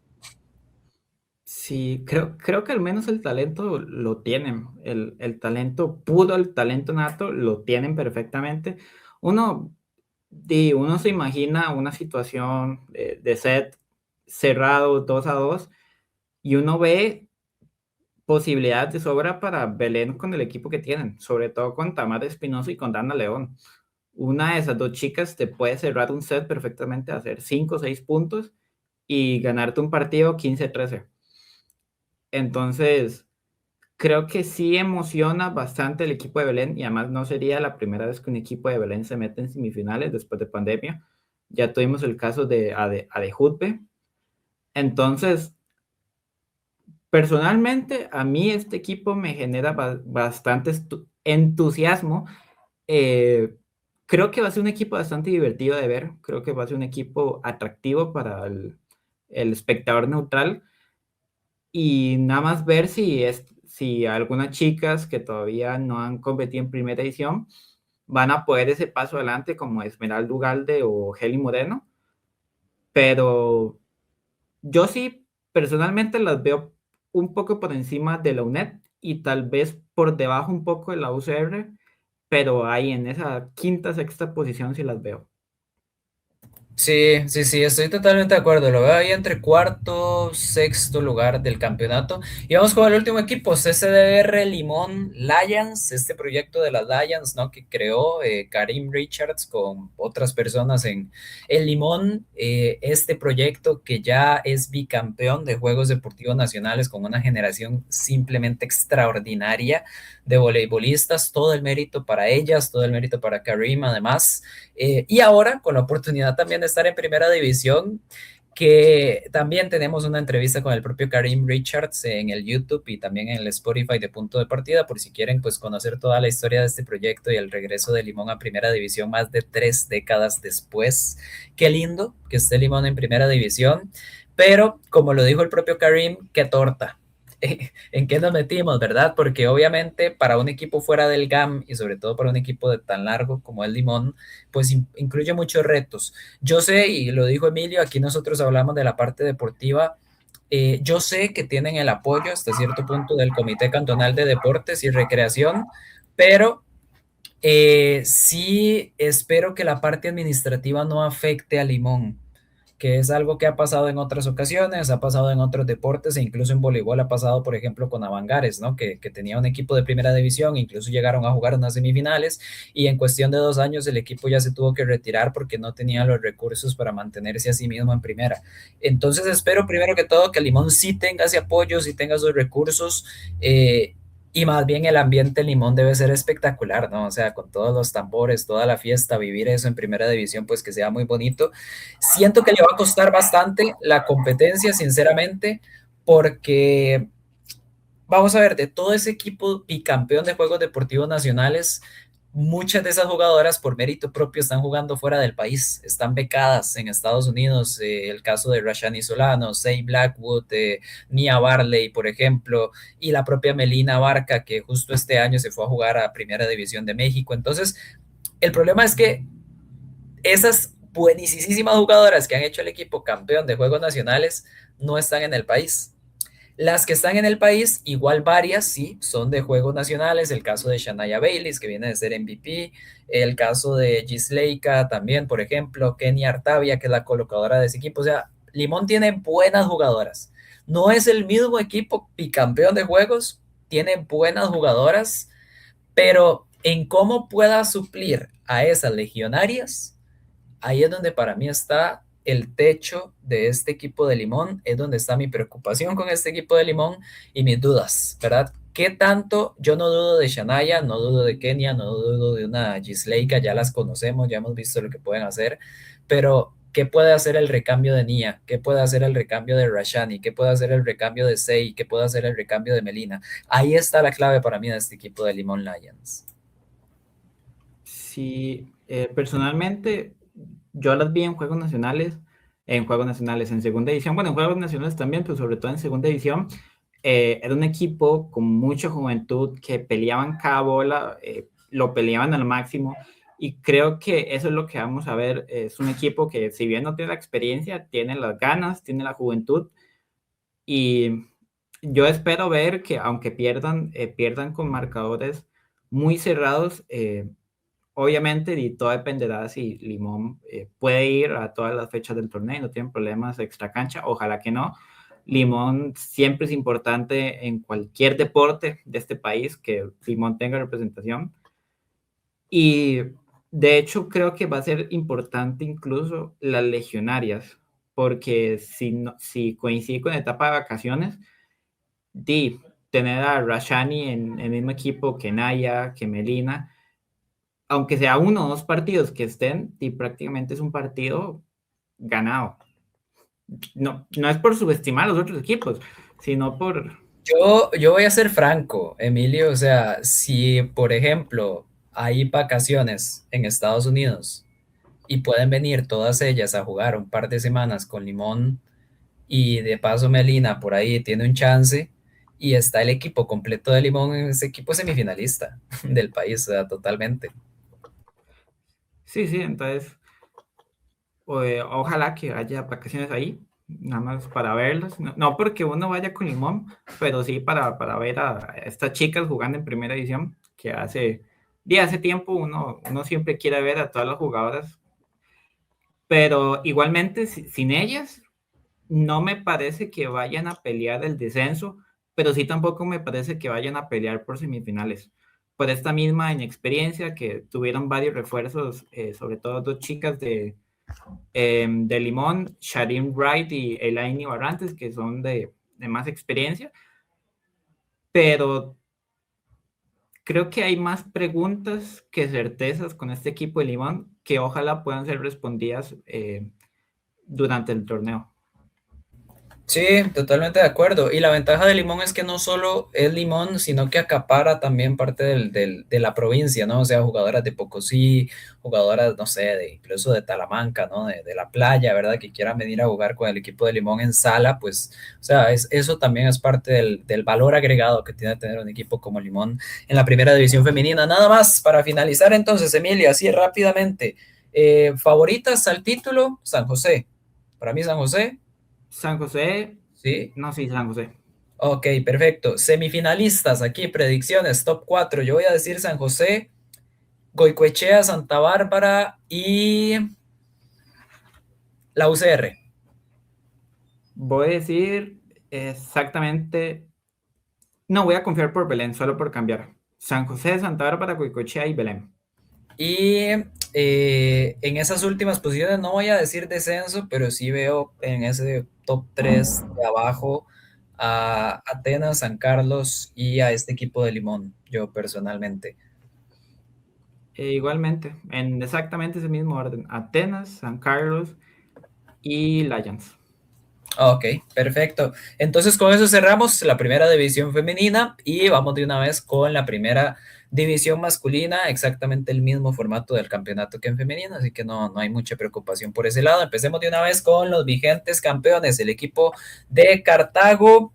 Speaker 2: Sí, creo que al menos el talento lo tienen, el talento puro, el talento nato, lo tienen perfectamente. Uno, uno se imagina una situación de set cerrado 2-2 y uno ve posibilidades de sobra para Belén con el equipo que tienen, sobre todo con Tamara Espinosa y con Dana León. Una de esas dos chicas te puede cerrar un set perfectamente, hacer 5 o 6 puntos y ganarte un partido 15-13. Entonces, creo que sí emociona bastante el equipo de Belén y además no sería la primera vez que un equipo de Belén se mete en semifinales después de pandemia. Ya tuvimos el caso de Adejutbe. Entonces, personalmente, a mí este equipo me genera bastante entusiasmo. Eh, Creo que va a ser un equipo bastante divertido de ver. Creo que va a ser un equipo atractivo para el espectador neutral. Y nada más ver si algunas chicas que todavía no han competido en primera edición van a poder ese paso adelante como Esmeralda Ugalde o Heli Moreno. Pero yo sí, personalmente las veo un poco por encima de la UNED y tal vez por debajo un poco de la UCR, pero ahí en esa quinta, sexta posición sí las veo.
Speaker 1: Sí, sí, sí, estoy totalmente de acuerdo. Lo veo ahí entre cuarto, sexto lugar del campeonato. Y vamos con el último equipo, CCDR Limón Lions, este proyecto de las Lions, ¿no? Que creó Karim Richards con otras personas en Limón. Este proyecto que ya es bicampeón de Juegos Deportivos Nacionales con una generación simplemente extraordinaria de voleibolistas. Todo el mérito para ellas, todo el mérito para Karim, además. Y ahora, con la oportunidad también de estar en primera división, que también tenemos una entrevista con el propio Karim Richards en el YouTube y también en el Spotify de Punto de Partida, por si quieren pues conocer toda la historia de este proyecto y el regreso de Limón a primera división más de 3 décadas después. Qué lindo que esté Limón en primera división, pero como lo dijo el propio Karim, qué torta. en qué nos metimos, ¿verdad? Porque obviamente para un equipo fuera del GAM y sobre todo para un equipo de tan largo como el Limón, pues incluye muchos retos. Yo sé, y lo dijo Emilio, aquí nosotros hablamos de la parte deportiva. Yo sé que tienen el apoyo hasta cierto punto del Comité Cantonal de Deportes y Recreación, pero sí espero que la parte administrativa no afecte a Limón, que es algo que ha pasado en otras ocasiones, ha pasado en otros deportes e incluso en voleibol ha pasado, por ejemplo, con Avangares, ¿no? Que tenía un equipo de primera división, incluso llegaron a jugar unas semifinales y en cuestión de 2 años el equipo ya se tuvo que retirar porque no tenía los recursos para mantenerse a sí mismo en primera. Entonces espero primero que todo que Limón sí tenga ese apoyo, sí tenga esos recursos. Y más bien el ambiente en Limón debe ser espectacular, ¿no? O sea, con todos los tambores, toda la fiesta, vivir eso en primera división, pues que sea muy bonito. Siento que le va a costar bastante la competencia, sinceramente, porque vamos a ver, de todo ese equipo bicampeón de Juegos Deportivos Nacionales, muchas de esas jugadoras por mérito propio están jugando fuera del país, están becadas en Estados Unidos, el caso de Rashani Solano, Say Blackwood, Nia Barley, por ejemplo, y la propia Melina Barca, que justo este año se fue a jugar a Primera División de México. Entonces, el problema es que esas buenísimas jugadoras que han hecho el equipo campeón de Juegos Nacionales no están en el país. Las que están en el país, igual varias, sí, son de Juegos Nacionales. El caso de Shania Bayliss, que viene de ser MVP. El caso de Gisleika también, por ejemplo. Kenia Artavia, que es la colocadora de ese equipo. O sea, Limón tiene buenas jugadoras. No es el mismo equipo bicampeón de juegos, tiene buenas jugadoras, pero en cómo pueda suplir a esas legionarias, ahí es donde para mí está el techo de este equipo de Limón, es donde está mi preocupación con este equipo de Limón y mis dudas, ¿verdad? ¿Qué tanto? Yo no dudo de Shanaya, no dudo de Kenia, no dudo de una Gisleika, ya las conocemos, ya hemos visto lo que pueden hacer, pero ¿qué puede hacer el recambio de Nia? ¿Qué puede hacer el recambio de Rashani? ¿Qué puede hacer el recambio de Sei? ¿Qué puede hacer el recambio de Melina? Ahí está la clave para mí de este equipo de Limón Lions.
Speaker 2: Sí, personalmente yo las vi en Juegos Nacionales, en segunda división, bueno, en Juegos Nacionales también, pero sobre todo en segunda división. Era un equipo con mucha juventud que peleaban cada bola, lo peleaban al máximo y creo que eso es lo que vamos a ver. Es un equipo que si bien no tiene la experiencia, tiene las ganas, tiene la juventud y yo espero ver que aunque pierdan con marcadores muy cerrados, obviamente, y todo dependerá si Limón puede ir a todas las fechas del torneo y no tienen problemas extra cancha. Ojalá que no. Limón siempre es importante en cualquier deporte de este país que Limón tenga representación. Y de hecho creo que va a ser importante incluso las legionarias, porque si coincide con la etapa de vacaciones, di, tener a Rashani en el mismo equipo que Naya, que Melina, aunque sea uno o dos partidos que estén, y prácticamente es un partido ganado. No, no es por subestimar a los otros equipos, sino por...
Speaker 1: Yo voy a ser franco, Emilio, o sea, si por ejemplo hay vacaciones en Estados Unidos y pueden venir todas ellas a jugar un par de semanas con Limón y de paso Melina por ahí tiene un chance y está el equipo completo de Limón, ese equipo es semifinalista del país, o sea, totalmente.
Speaker 2: Sí, sí, entonces ojalá que haya vacaciones ahí, nada más para verlas. No, no porque uno vaya con Limón, pero sí para ver a estas chicas jugando en primera división, que hace tiempo uno siempre quiere ver a todas las jugadoras, pero igualmente sin ellas no me parece que vayan a pelear el descenso, pero sí tampoco me parece que vayan a pelear por semifinales. Por esta misma inexperiencia que tuvieron varios refuerzos, sobre todo dos chicas de Limón, Sharim Wright y Elaine Barrantes, que son de más experiencia, pero creo que hay más preguntas que certezas con este equipo de Limón que ojalá puedan ser respondidas durante el torneo.
Speaker 1: Sí, totalmente de acuerdo. Y la ventaja de Limón es que no solo es Limón, sino que acapara también parte de la provincia, ¿no? O sea, jugadoras de Pocosí, jugadoras, no sé, incluso de Talamanca, ¿no? De la playa, ¿verdad? Que quieran venir a jugar con el equipo de Limón en sala, pues, o sea, eso también es parte del valor agregado que tiene tener un equipo como Limón en la primera división femenina. Nada más para finalizar entonces, Emilia, así rápidamente. Favoritas al título, San José. Para mí, San José.
Speaker 2: San José,
Speaker 1: Sí,
Speaker 2: no, sí, San José.
Speaker 1: ok, perfecto. Semifinalistas, aquí, predicciones, top 4. Yo voy a decir San José, Goicoechea, Santa Bárbara y la UCR.
Speaker 2: Voy a decir exactamente, no, voy a confiar por Belén, solo por cambiar. San José, Santa Bárbara, Goicoechea y Belén.
Speaker 1: Y en esas últimas posiciones no voy a decir descenso, pero sí veo en ese top 3 de abajo a Atenas, San Carlos y a este equipo de Limón, yo personalmente.
Speaker 2: Igualmente, en exactamente ese mismo orden, Atenas, San Carlos y Lions.
Speaker 1: Ok, perfecto. Entonces con eso cerramos la primera división femenina y vamos de una vez con la primera división masculina, exactamente el mismo formato del campeonato que en femenino, así que no hay mucha preocupación por ese lado. Empecemos de una vez con los vigentes campeones, el equipo de Cartago.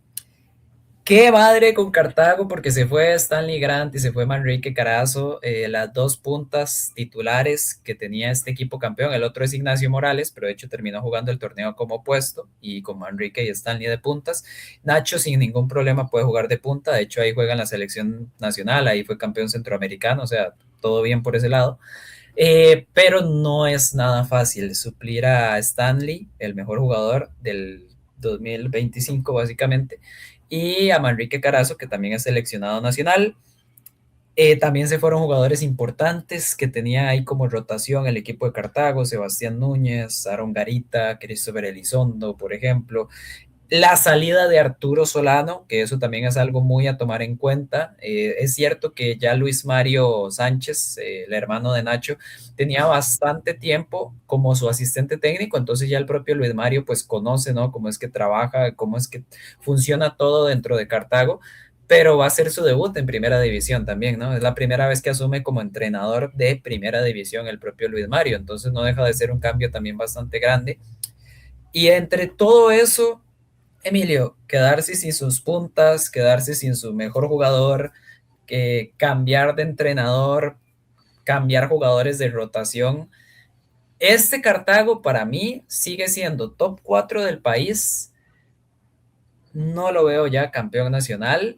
Speaker 1: Qué madre con Cartago porque se fue Stanley Grant y se fue Manrique Carazo, las dos puntas titulares que tenía este equipo campeón. El otro es Ignacio Morales, pero de hecho terminó jugando el torneo como opuesto y con Manrique y Stanley de puntas. Nacho sin ningún problema puede jugar de punta, de hecho ahí juega en la selección nacional, ahí fue campeón centroamericano, o sea, todo bien por ese lado. Pero no es nada fácil suplir a Stanley, el mejor jugador del 2025 básicamente, y a Manrique Carazo, que también es seleccionado nacional. También se fueron jugadores importantes que tenía ahí como rotación el equipo de Cartago, Sebastián Núñez, Aaron Garita, Christopher Elizondo, por ejemplo. La salida de Arturo Solano, que eso también es algo muy a tomar en cuenta. Es cierto que ya Luis Mario Sánchez, el hermano de Nacho, tenía bastante tiempo como su asistente técnico, entonces ya el propio Luis Mario pues conoce, ¿no? Cómo es que trabaja, cómo es que funciona todo dentro de Cartago, pero va a ser su debut en primera división también, ¿no? Es la primera vez que asume como entrenador de primera división el propio Luis Mario, entonces no deja de ser un cambio también bastante grande. Y entre todo eso, Emilio, quedarse sin sus puntas, quedarse sin su mejor jugador, cambiar de entrenador, cambiar jugadores de rotación. Este Cartago para mí sigue siendo top 4 del país. No lo veo ya campeón nacional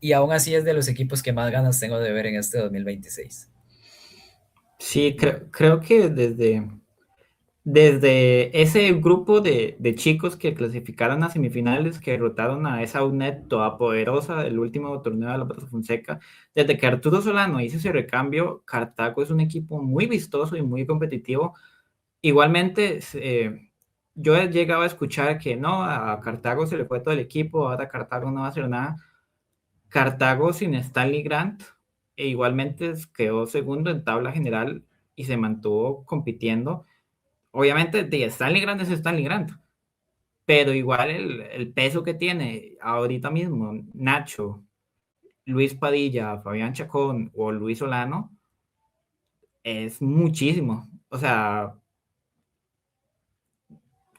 Speaker 1: y aún así es de los equipos que más ganas tengo de ver en este 2026.
Speaker 2: Sí, creo que desde ese grupo de chicos que clasificaron a semifinales, que derrotaron a esa UNED toda poderosa del último torneo de la Plaza Fonseca, desde que Arturo Solano hizo ese recambio, Cartago es un equipo muy vistoso y muy competitivo. Igualmente, yo he llegado a escuchar que no, a Cartago se le fue todo el equipo, ahora Cartago no va a hacer nada. Cartago sin Stanley Grant, e igualmente quedó segundo en tabla general y se mantuvo compitiendo. Obviamente, de Stanley Grant es Stanley Grant, pero igual el peso que tiene ahorita mismo Nacho, Luis Padilla, Fabián Chacón o Luis Solano es muchísimo. O sea,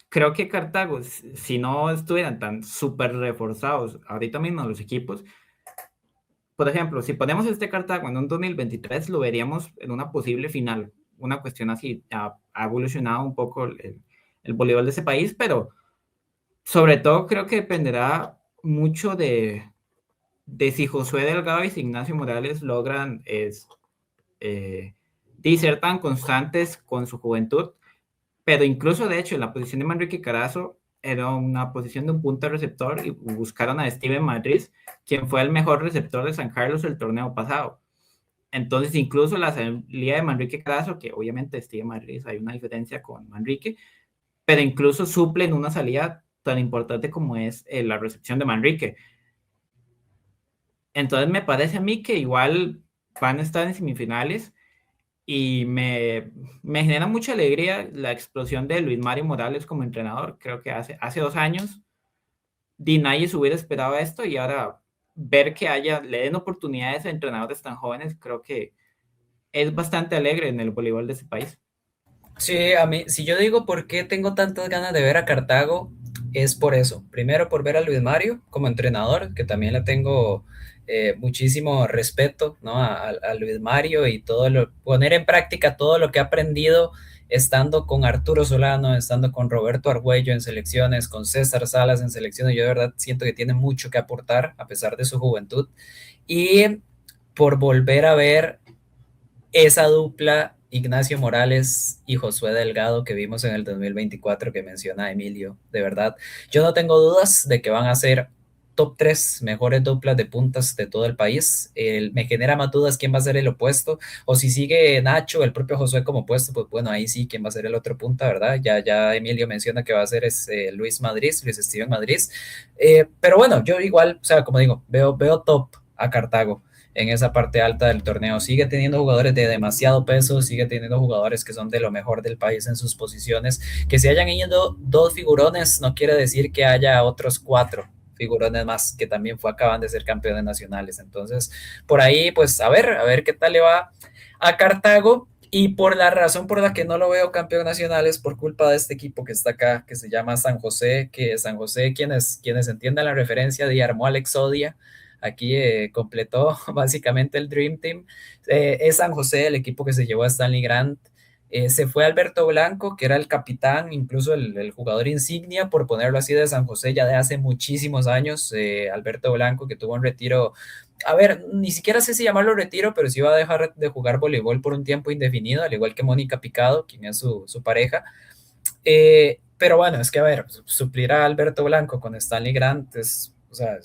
Speaker 2: creo que Cartago, si no estuvieran tan súper reforzados ahorita mismo los equipos, por ejemplo, si ponemos este Cartago en un 2023, lo veríamos en una posible final. Una cuestión así, ha evolucionado un poco el voleibol de ese país, pero sobre todo creo que dependerá mucho de si Josué Delgado y si Ignacio Morales logran de ser tan constantes con su juventud, pero incluso de hecho en la posición de Manrique Carazo era una posición de un punta receptor y buscaron a Steven Madrid, quien fue el mejor receptor de San Carlos el torneo pasado. Entonces, incluso la salida de Manrique Carazo, que obviamente Steven Madrid hay una diferencia con Manrique, pero incluso suplen una salida tan importante como es la recepción de Manrique. Entonces, me parece a mí que igual van a estar en semifinales y me genera mucha alegría la explosión de Luis Mario Morales como entrenador. Creo que hace 2 años nadie se hubiera esperado esto y ahora ver que le den oportunidades a entrenadores tan jóvenes, creo que es bastante alegre en el voleibol de ese país.
Speaker 1: Sí, a mí, si yo digo por qué tengo tantas ganas de ver a Cartago, es por eso. Primero, por ver a Luis Mario como entrenador, que también le tengo muchísimo respeto, ¿no? A Luis Mario y poner en práctica todo lo que ha aprendido estando con Arturo Solano, estando con Roberto Argüello en selecciones, con César Salas en selecciones. Yo de verdad siento que tiene mucho que aportar a pesar de su juventud. Y por volver a ver esa dupla Ignacio Morales y Josué Delgado que vimos en el 2024 que menciona Emilio, de verdad, yo no tengo dudas de que van a ser top 3 mejores duplas de puntas de todo el país. Me genera más dudas quién va a ser el opuesto, o si sigue Nacho, el propio Josué como opuesto, pues bueno, ahí sí, quién va a ser el otro punta, ¿verdad? Ya Emilio menciona que va a ser Luis Madrid, Luis Steven Madrid. Pero bueno, yo igual, o sea, como digo, veo top a Cartago en esa parte alta del torneo. Sigue teniendo jugadores de demasiado peso, sigue teniendo jugadores que son de lo mejor del país en sus posiciones. Que se hayan ido dos figurones no quiere decir que haya otros cuatro figurones más que también acaban de ser campeones nacionales. Entonces, por ahí, pues a ver qué tal le va a Cartago. Y por la razón por la que no lo veo campeón nacional es por culpa de este equipo que está acá, que se llama San José, que San José, quienes entiendan la referencia de armó al Exodia, aquí completó básicamente el Dream Team. Es San José, el equipo que se llevó a Stanley Grant. Se fue Alberto Blanco, que era el capitán, incluso el jugador insignia, por ponerlo así, de San José ya de hace muchísimos años. Alberto Blanco, que tuvo un retiro, a ver, ni siquiera sé si llamarlo retiro, pero sí iba a dejar de jugar voleibol por un tiempo indefinido, al igual que Mónica Picado, quien es su pareja. Pero bueno, es que a ver, suplir a Alberto Blanco con Stanley Grant es, o sea,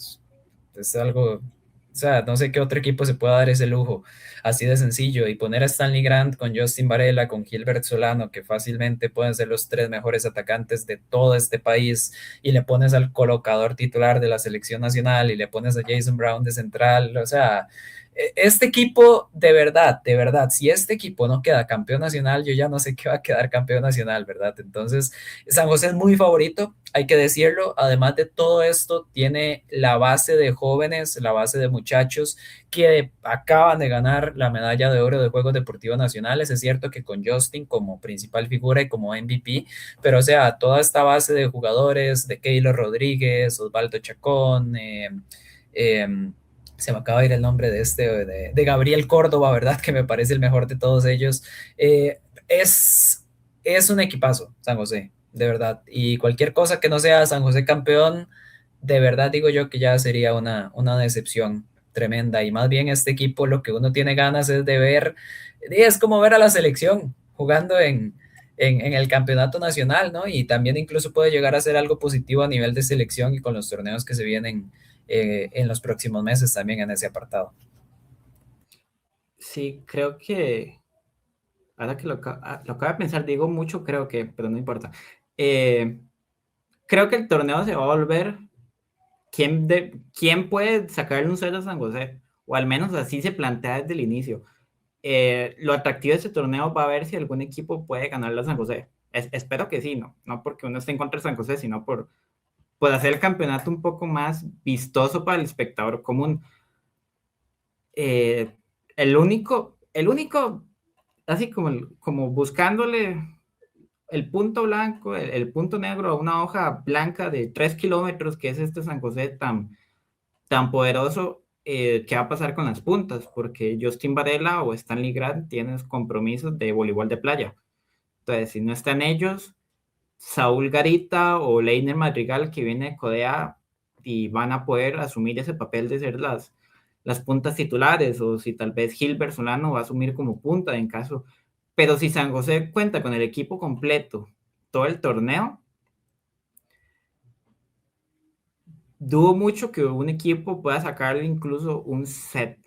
Speaker 1: es algo, o sea, no sé qué otro equipo se pueda dar ese lujo, así de sencillo, y poner a Stanley Grant con Justin Varela, con Gilbert Solano, que fácilmente pueden ser los tres mejores atacantes de todo este país, y le pones al colocador titular de la selección nacional, y le pones a Jason Brown de central, o sea, este equipo, de verdad, si este equipo no queda campeón nacional, yo ya no sé qué va a quedar campeón nacional, ¿verdad? Entonces, San José es muy favorito, hay que decirlo. Además de todo esto, tiene la base de jóvenes, la base de muchachos que acaban de ganar la medalla de oro de Juegos Deportivos Nacionales. Es cierto que con Justin como principal figura y como MVP, pero o sea, toda esta base de jugadores, de Keylor Rodríguez, Osvaldo Chacón, eh, se me acaba de ir el nombre de de Gabriel Córdoba, ¿verdad? Que me parece el mejor de todos ellos. Eh, es, es un equipazo, San José, de verdad. Y cualquier cosa que no sea San José campeón, de verdad digo yo que ya sería una decepción tremenda. Y más bien este equipo lo que uno tiene ganas es de ver, es como ver a la selección jugando en el campeonato nacional, ¿no? Y también incluso puede llegar a ser algo positivo a nivel de selección y con los torneos que se vienen en los próximos meses también en ese apartado.
Speaker 2: Sí, creo que, ahora que lo acabo de pensar, digo mucho, creo que, pero no importa. Eh, Creo que el torneo se va a volver quién puede sacarle un 0 a San José, o al menos así se plantea desde el inicio. Lo atractivo de este torneo va a ver si algún equipo puede ganarle a San José. Espero que sí, no porque uno esté en contra de San José, sino por hacer el campeonato un poco más vistoso para el espectador común. Eh, el único, así como buscándole el punto blanco, el punto negro a una hoja blanca de 3 kilómetros, que es este San José tan poderoso, ¿qué va a pasar con las puntas? Porque Justin Varela o Stanley Grant tienen compromisos de voleibol de playa. Entonces, si no están ellos, Saúl Garita o Leiner Madrigal, que viene de Codea, y van a poder asumir ese papel de ser las puntas titulares, o si tal vez Gilbert Solano va a asumir como punta en caso. Pero si San José cuenta con el equipo completo todo el torneo, dudo mucho que un equipo pueda sacarle incluso un set.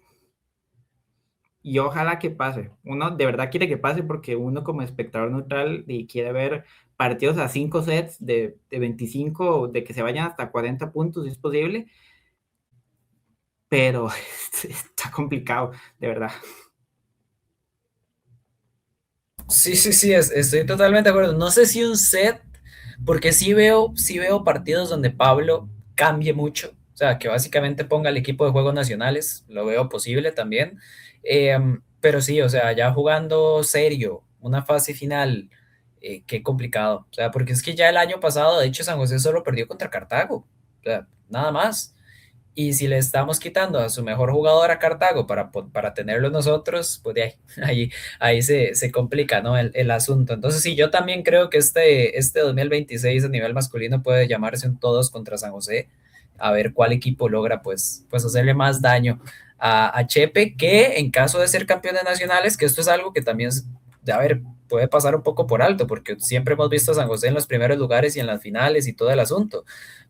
Speaker 2: Y ojalá que pase. Uno de verdad quiere que pase porque uno como espectador neutral y quiere ver partidos a 5 sets de 25, de que se vayan hasta 40 puntos si es posible, pero está complicado, de verdad.
Speaker 1: Sí, sí, sí, estoy totalmente de acuerdo. No sé si un set, porque sí veo partidos donde Pablo cambie mucho, o sea, que básicamente ponga el equipo de Juegos Nacionales, lo veo posible también. Pero sí, o sea, ya jugando serio, una fase final, qué complicado, o sea, porque es que ya el año pasado, de hecho, San José solo perdió contra Cartago, o sea, nada más. Y si le estamos quitando a su mejor jugador a Cartago para tenerlo nosotros, pues de ahí, ahí se complica, ¿no? El asunto. Entonces, sí, yo también creo que este 2026 a nivel masculino puede llamarse un todos contra San José, a ver cuál equipo logra, pues hacerle más daño a Chepe, que en caso de ser campeones nacionales, que esto es algo que también, a ver, puede pasar un poco por alto, porque siempre hemos visto a San José en los primeros lugares y en las finales y todo el asunto,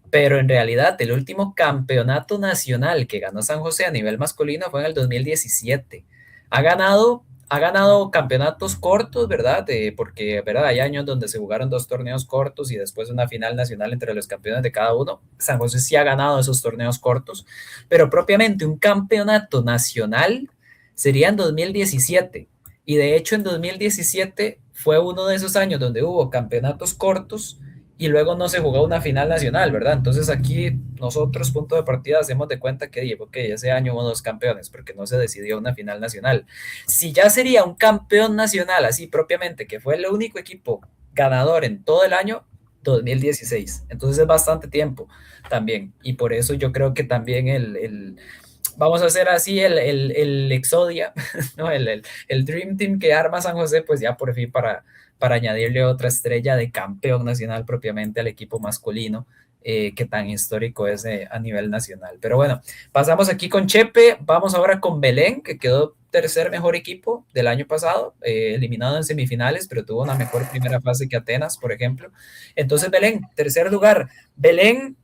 Speaker 1: pero en realidad el último campeonato nacional que ganó San José a nivel masculino fue en el 2017. Ha ganado campeonatos cortos, ¿verdad? Porque, ¿verdad? Hay años donde se jugaron dos torneos cortos y después una final nacional entre los campeones de cada uno. San José sí ha ganado esos torneos cortos, pero propiamente un campeonato nacional sería en 2017. Y de hecho en 2017 fue uno de esos años donde hubo campeonatos cortos y luego no se jugó una final nacional, ¿verdad? Entonces aquí nosotros, punto de partida, hacemos de cuenta que, ok, ese año hubo dos campeones porque no se decidió una final nacional. Si ya sería un campeón nacional, así propiamente, que fue el único equipo ganador en todo el año, 2016. Entonces es bastante tiempo también. Y por eso yo creo que también vamos a hacer así el Exodia, ¿no? El Dream Team que arma San José, pues ya por fin para añadirle otra estrella de campeón nacional propiamente al equipo masculino, que tan histórico es a nivel nacional. Pero bueno, pasamos aquí con Chepe, vamos ahora con Belén, que quedó tercer mejor equipo del año pasado, eliminado en semifinales, pero tuvo una mejor primera fase que Atenas, por ejemplo. Entonces, Belén, tercer lugar. Belén,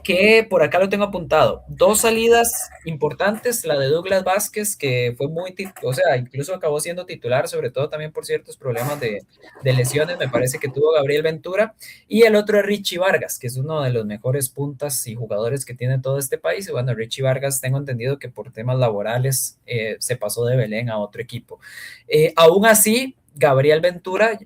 Speaker 1: que por acá lo tengo apuntado. Dos salidas importantes, la de Douglas Vázquez, que fue o sea, incluso acabó siendo titular, sobre todo también por ciertos problemas de lesiones, me parece que tuvo Gabriel Ventura, y el otro es Richie Vargas, que es uno de los mejores puntas y jugadores que tiene todo este país. Y bueno, Richie Vargas, tengo entendido que por temas laborales se pasó de Belén a otro equipo. Aún así, Gabriel Ventura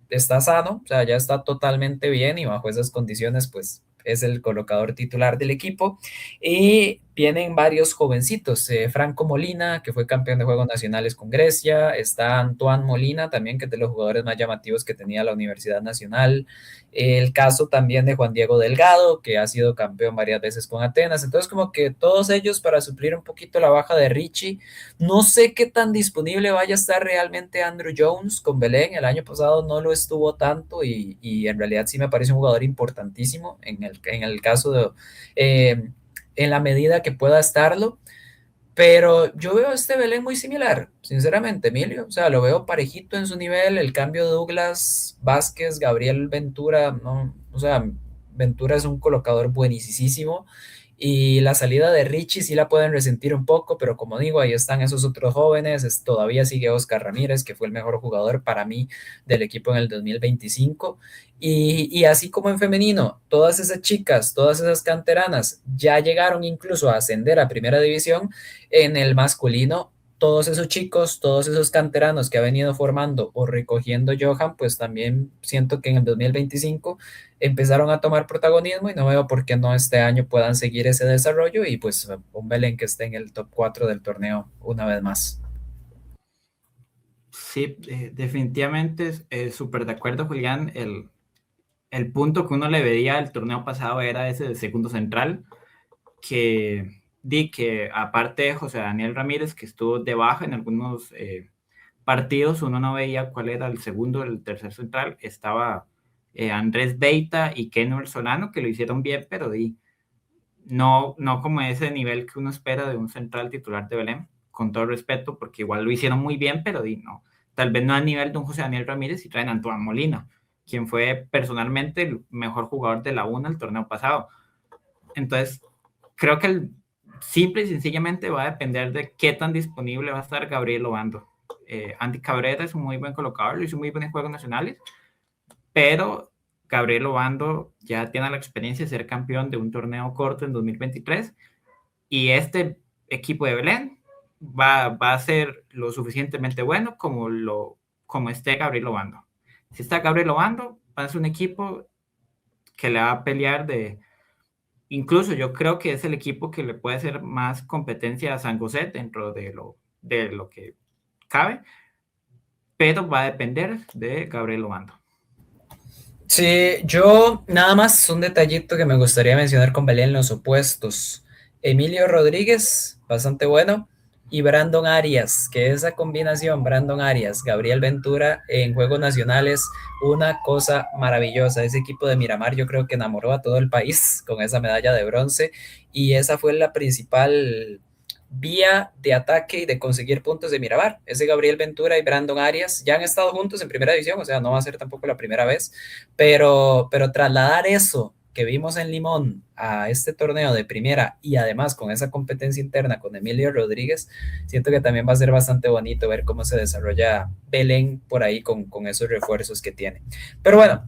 Speaker 1: está sano, o sea, ya está totalmente bien y bajo esas condiciones, pues es el colocador titular del equipo. Y vienen varios jovencitos, Franco Molina, que fue campeón de Juegos Nacionales con Grecia, está Antoine Molina, también que es de los jugadores más llamativos que tenía la Universidad Nacional, el caso también de Juan Diego Delgado, que ha sido campeón varias veces con Atenas, entonces como que todos ellos para suplir un poquito la baja de Richie. No sé qué tan disponible vaya a estar realmente Andrew Jones con Belén. El año pasado no lo estuvo tanto y en realidad sí me parece un jugador importantísimo en el caso de, en la medida que pueda estarlo. Pero yo veo a este Belén muy similar, sinceramente, Emilio. O sea, lo veo parejito en su nivel. El cambio de Douglas Vázquez, Gabriel Ventura, ¿no? O sea, Ventura es un colocador buenísimo. Y la salida de Richie sí la pueden resentir un poco, pero como digo, ahí están esos otros jóvenes. Todavía sigue Oscar Ramírez, que fue el mejor jugador para mí del equipo en el 2025. Y así como en femenino, todas esas chicas, todas esas canteranas ya llegaron incluso a ascender a primera división. En el masculino, todos esos chicos, todos esos canteranos que ha venido formando o recogiendo Johan, pues también siento que en el 2025 empezaron a tomar protagonismo y no veo por qué no este año puedan seguir ese desarrollo y pues un Belén que esté en el top 4 del torneo una vez más.
Speaker 2: Sí, definitivamente súper de acuerdo, Julián. El punto que uno le veía al torneo pasado era ese de segundo central, que aparte de José Daniel Ramírez, que estuvo de baja en algunos partidos, uno no veía cuál era el segundo o el tercer central. Estaba Andrés Beita y Kenwer Solano, que lo hicieron bien, pero no como ese nivel que uno espera de un central titular de Belén, con todo respeto, porque igual lo hicieron muy bien, pero no. Tal vez no a nivel de un José Daniel Ramírez y traen a Antoine Molina, quien fue personalmente el mejor jugador de la UNA el torneo pasado. Entonces, creo que simple y sencillamente va a depender de qué tan disponible va a estar Gabriel Obando. Andy Cabrera es un muy buen colocador, lo hizo muy bien en Juegos Nacionales, pero Gabriel Obando ya tiene la experiencia de ser campeón de un torneo corto en 2023 y este equipo de Belén va a ser lo suficientemente bueno como como esté Gabriel Obando. Si está Gabriel Obando, va a ser un equipo que le va a pelear incluso yo creo que es el equipo que le puede hacer más competencia a San José dentro de lo que cabe, pero va a depender de Gabriel Obando.
Speaker 1: Sí, yo nada más un detallito que me gustaría mencionar con Belén, los opuestos. Emilio Rodríguez, bastante bueno, y Brandon Arias, que esa combinación, Brandon Arias, Gabriel Ventura en Juegos Nacionales, una cosa maravillosa. Ese equipo de Miramar yo creo que enamoró a todo el país con esa medalla de bronce y esa fue la principal vía de ataque y de conseguir puntos de Miramar. Ese Gabriel Ventura y Brandon Arias ya han estado juntos en primera división, o sea, no va a ser tampoco la primera vez, pero trasladar eso que vimos en Limón a este torneo de primera y además con esa competencia interna con Emilio Rodríguez, siento que también va a ser bastante bonito ver cómo se desarrolla Belén por ahí con esos refuerzos que tiene. Pero bueno,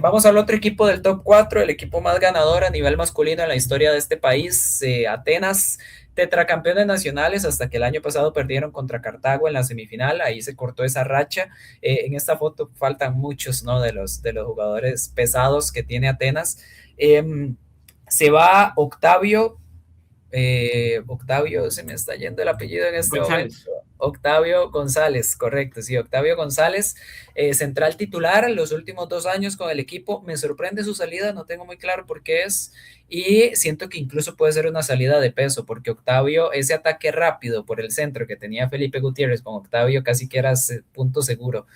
Speaker 1: vamos al otro equipo del top 4, el equipo más ganador a nivel masculino en la historia de este país, Atenas, tetracampeones nacionales hasta que el año pasado perdieron contra Cartago en la semifinal, ahí se cortó esa racha. En esta foto faltan muchos, ¿no? De los jugadores pesados que tiene Atenas. Se va Octavio, se me está yendo el apellido en este momento.
Speaker 2: González.
Speaker 1: Octavio González, correcto, sí, Octavio González, central titular en los últimos 2 años con el equipo. Me sorprende su salida, no tengo muy claro por qué es, y siento que incluso puede ser una salida de peso, porque Octavio, ese ataque rápido por el centro que tenía Felipe Gutiérrez con Octavio, casi que era punto seguro.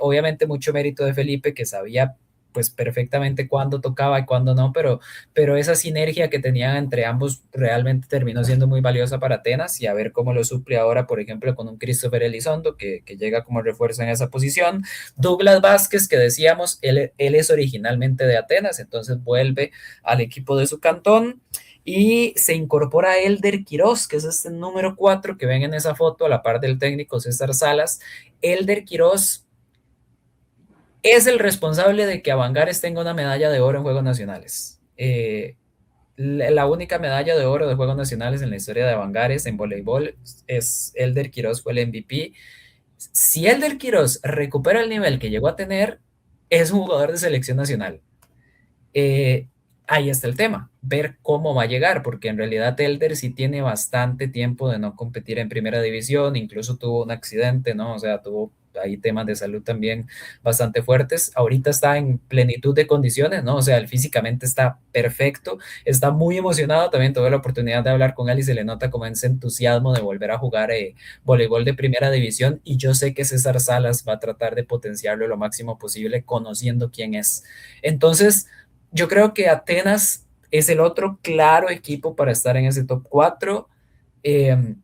Speaker 1: Obviamente mucho mérito de Felipe, que sabía pues perfectamente cuándo tocaba y cuándo no, pero esa sinergia que tenían entre ambos realmente terminó siendo muy valiosa para Atenas y a ver cómo lo suple ahora, por ejemplo, con un Christopher Elizondo que llega como refuerzo en esa posición. Douglas Vázquez, que decíamos, él es originalmente de Atenas, entonces vuelve al equipo de su cantón. Y se incorpora Elder Quiroz, que es este número 4 que ven en esa foto a la par del técnico César Salas. Elder Quiroz es el responsable de que Avangares tenga una medalla de oro en Juegos Nacionales. La única medalla de oro de Juegos Nacionales en la historia de Avangares en voleibol es Elder Quiroz, fue el MVP. Si Elder Quiroz recupera el nivel que llegó a tener, es un jugador de selección nacional. Eh, Ahí está el tema, ver cómo va a llegar, porque en realidad Elder sí tiene bastante tiempo de no competir en primera división, incluso tuvo un accidente, ¿no? O sea, tuvo ahí temas de salud también bastante fuertes. Ahorita está en plenitud de condiciones, ¿no? O sea, él físicamente está perfecto, está muy emocionado, también tuve la oportunidad de hablar con él y se le nota como ese entusiasmo de volver a jugar voleibol de primera división y yo sé que César Salas va a tratar de potenciarlo lo máximo posible conociendo quién es. Entonces, yo creo que Atenas es el otro claro equipo para estar en ese top 4.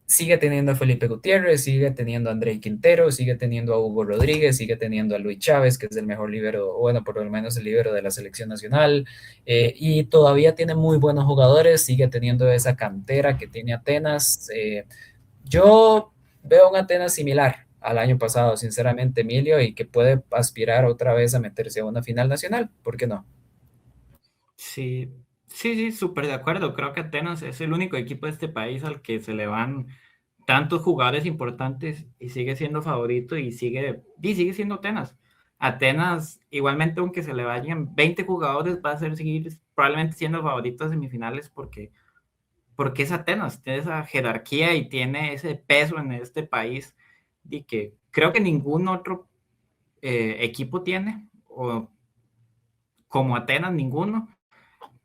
Speaker 1: Sigue teniendo a Felipe Gutiérrez, sigue teniendo a Andrei Quintero, sigue teniendo a Hugo Rodríguez, sigue teniendo a Luis Chávez, que es el mejor líbero, bueno, por lo menos el líbero de la selección nacional, y todavía tiene muy buenos jugadores, sigue teniendo esa cantera que tiene Atenas. Yo veo un Atenas similar al año pasado, sinceramente, Emilio, y que puede aspirar otra vez a meterse a una final nacional, ¿por qué no?
Speaker 2: Sí, sí, sí, súper de acuerdo. Creo que Atenas es el único equipo de este país al que se le van tantos jugadores importantes y sigue siendo favorito y sigue siendo Atenas. Atenas, igualmente, aunque se le vayan 20 jugadores, va a seguir probablemente siendo favorito a semifinales porque es Atenas, tiene esa jerarquía y tiene ese peso en este país y que creo que ningún otro equipo tiene, o como Atenas, ninguno.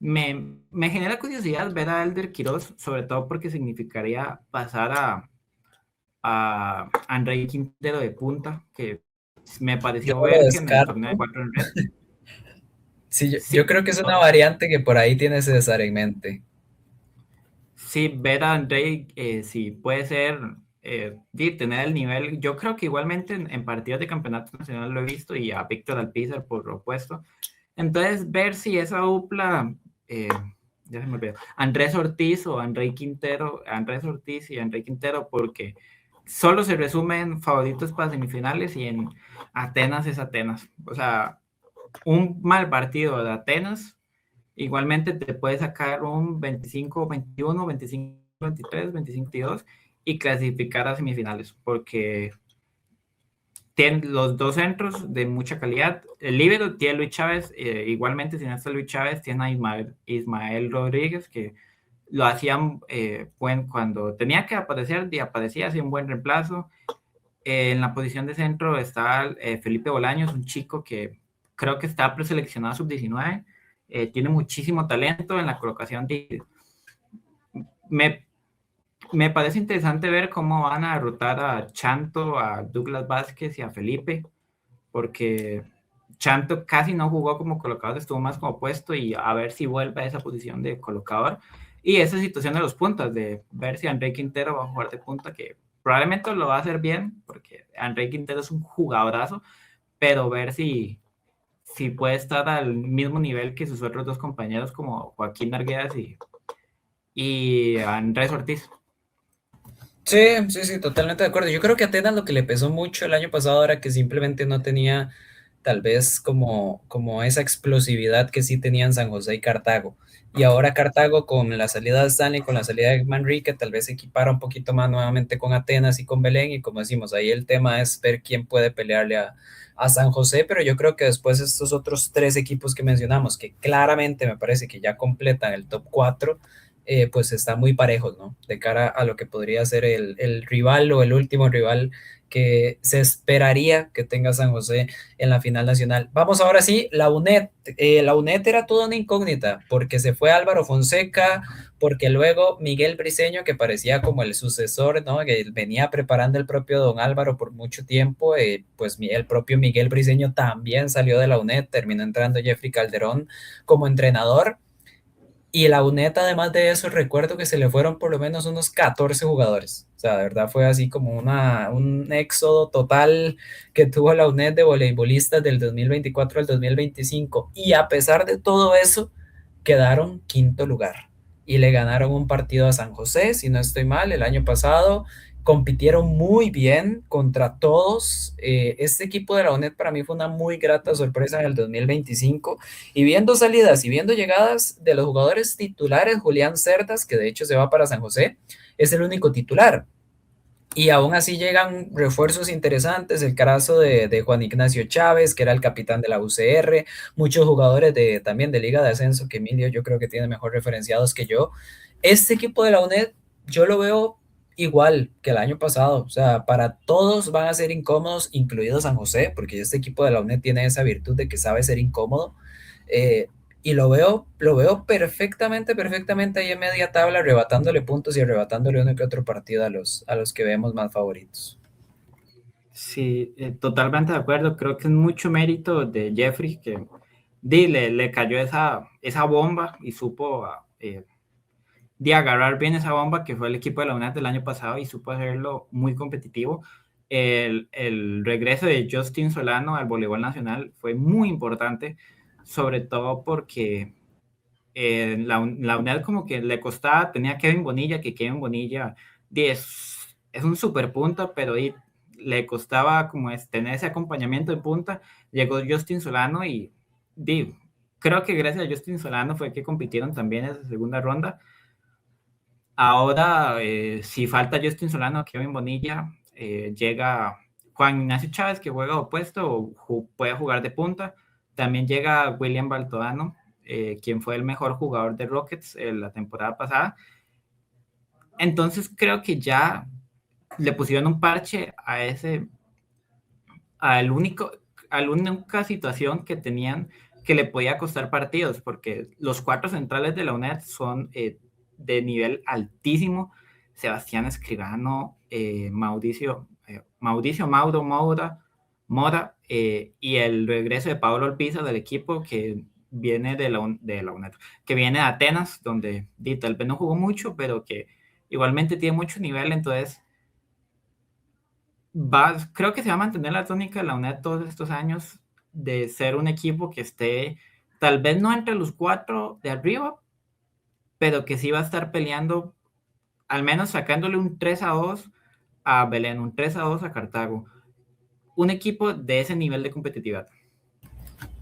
Speaker 2: Me genera curiosidad ver a Elder Quiroz, sobre todo porque significaría pasar a Andrei Quintero de punta, que me
Speaker 1: Yo
Speaker 2: pareció
Speaker 1: no lo
Speaker 2: ver que en el torneo de
Speaker 1: descarto.
Speaker 2: 4 en red.
Speaker 1: Sí, yo
Speaker 2: Sí,
Speaker 1: creo que es una variante que por ahí tiene César en mente.
Speaker 2: sí, ver a Andrei, sí puede ser, tener el nivel. Yo creo que igualmente en partidos de campeonato nacional lo he visto y a Víctor Alpizar por opuesto. Entonces, ver si esa dupla, ya se me olvidó, Andrés Ortiz o André Quintero, Andrés Ortiz y André Quintero, porque solo se resumen favoritos para semifinales y en Atenas es Atenas. O sea, un mal partido de Atenas igualmente te puede sacar un 25-21, 25-23, 25-22 y clasificar a semifinales, porque tiene los dos centros de mucha calidad. El líbero tiene Luis Chávez, igualmente si no está Luis Chávez, tiene a Ismael Rodríguez, que lo hacían cuando tenía que aparecer, y aparecía, hacía un buen reemplazo. En la posición de centro está Felipe Bolaños, un chico que creo que está preseleccionado sub-19, tiene muchísimo talento en la colocación me, me parece interesante ver cómo van a derrotar a Chanto, a Douglas Vázquez y a Felipe, porque Chanto casi no jugó como colocador, estuvo más como puesto, y a ver si vuelve a esa posición de colocador. Y esa situación de los puntas, de ver si André Quintero va a jugar de punta, que probablemente lo va a hacer bien, porque André Quintero es un jugadorazo, pero ver si puede estar al mismo nivel que sus otros dos compañeros como Joaquín Arguedas y Andrés Ortiz.
Speaker 1: Sí, sí, sí, totalmente de acuerdo. Yo creo que a Atenas lo que le pesó mucho el año pasado era que simplemente no tenía tal vez como esa explosividad que sí tenían San José y Cartago. Y ahora Cartago con la salida de Stanley, con la salida de Manrique, tal vez se equipara un poquito más nuevamente con Atenas y con Belén. Y como decimos, ahí el tema es ver quién puede pelearle a San José, pero yo creo que después estos otros tres equipos que mencionamos, que claramente me parece que ya completan el top 4, pues están muy parejos, ¿no? De cara a lo que podría ser el rival o el último rival que se esperaría que tenga San José en la final nacional. Vamos ahora sí, la UNED. La UNED era toda una incógnita, porque se fue Álvaro Fonseca, porque luego Miguel Briceño, que parecía como el sucesor, ¿no? Que venía preparando el propio don Álvaro por mucho tiempo, pues el propio Miguel Briceño también salió de la UNED, terminó entrando Jeffrey Calderón como entrenador. Y la UNED, además de eso, recuerdo que se le fueron por lo menos unos 14 jugadores. O sea, de verdad fue así como un éxodo total que tuvo la UNED de voleibolistas del 2024 al 2025. Y a pesar de todo eso, quedaron quinto lugar. Y le ganaron un partido a San José, si no estoy mal, el año pasado. Compitieron muy bien contra todos. Este equipo de la UNED para mí fue una muy grata sorpresa en el 2025 y viendo salidas y viendo llegadas de los jugadores titulares, Julián Cerdas, que de hecho se va para San José, es el único titular. Y aún así llegan refuerzos interesantes, el caso de Juan Ignacio Chávez, que era el capitán de la UCR, muchos jugadores también de Liga de Ascenso, que Emilio yo creo que tiene mejor referenciados que yo. Este equipo de la UNED yo lo veo igual que el año pasado, o sea, para todos van a ser incómodos, incluido San José, porque este equipo de la UNED tiene esa virtud de que sabe ser incómodo. Eh, y lo veo perfectamente, perfectamente ahí en media tabla, arrebatándole puntos y arrebatándole uno que otro partido a los que vemos más favoritos.
Speaker 2: Sí, totalmente de acuerdo. Creo que es mucho mérito de Jeffrey que le cayó esa bomba y supo de agarrar bien esa bomba que fue el equipo de la UNED del año pasado y supo hacerlo muy competitivo. El regreso de Justin Solano al voleibol nacional fue muy importante, sobre todo porque la UNED como que le costaba, tenía a Kevin Bonilla, que Kevin Bonilla es un super punta, pero le costaba como tener ese acompañamiento de punta. Llegó Justin Solano y creo que gracias a Justin Solano fue que compitieron también en esa segunda ronda. Ahora, si falta Justin Solano, Kevin Bonilla, llega Juan Ignacio Chávez, que juega opuesto o puede jugar de punta. También llega William Baltodano, quien fue el mejor jugador de Rockets la temporada pasada. Entonces creo que ya le pusieron un parche al único, a la única situación que tenían que le podía costar partidos, porque los cuatro centrales de la UNED son de nivel altísimo. Sebastián Escribano, Mauricio Mauro Mora, y el regreso de Pablo Olpiza del equipo que viene de la UNED, que viene de Atenas, donde tal vez no jugó mucho, pero que igualmente tiene mucho nivel. Entonces creo que se va a mantener la tónica de la UNED todos estos años de ser un equipo que esté tal vez no entre los cuatro de arriba, pero que sí va a estar peleando, al menos sacándole un 3-2 a Belén, un 3-2 a Cartago. Un equipo de ese nivel de competitividad.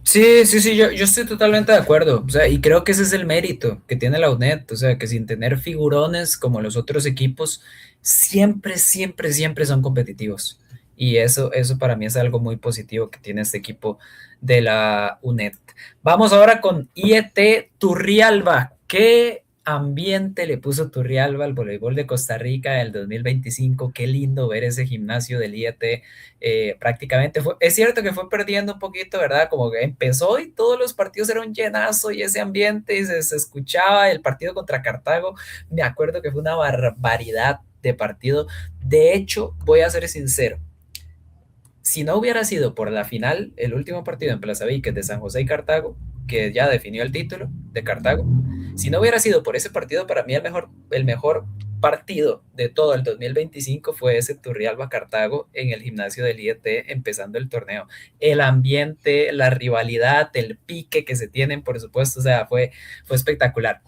Speaker 1: Sí, sí, sí, yo estoy totalmente de acuerdo. O sea, y creo que ese es el mérito que tiene la UNED. O sea, que sin tener figurones como los otros equipos, siempre, siempre, siempre son competitivos. y eso para mí es algo muy positivo que tiene este equipo de la UNED. Vamos ahora con IET Turrialba. ¿Qué ambiente le puso Turrialba al voleibol de Costa Rica del 2025? Qué lindo ver ese gimnasio del IET. Prácticamente es cierto que fue perdiendo un poquito, ¿verdad? Como que empezó y todos los partidos eran un llenazo y ese ambiente y se escuchaba el partido contra Cartago. Me acuerdo que fue una barbaridad de partido. De hecho, voy a ser sincero, si no hubiera sido por la final, el último partido en Plaza Víquez de San José y Cartago, que ya definió el título de Cartago, si no hubiera sido por ese partido, para mí el mejor partido de todo el 2025 fue ese Turrialba Cartago en el gimnasio del IET empezando el torneo. El ambiente, la rivalidad, el pique que se tienen, por supuesto, o sea, fue espectacular.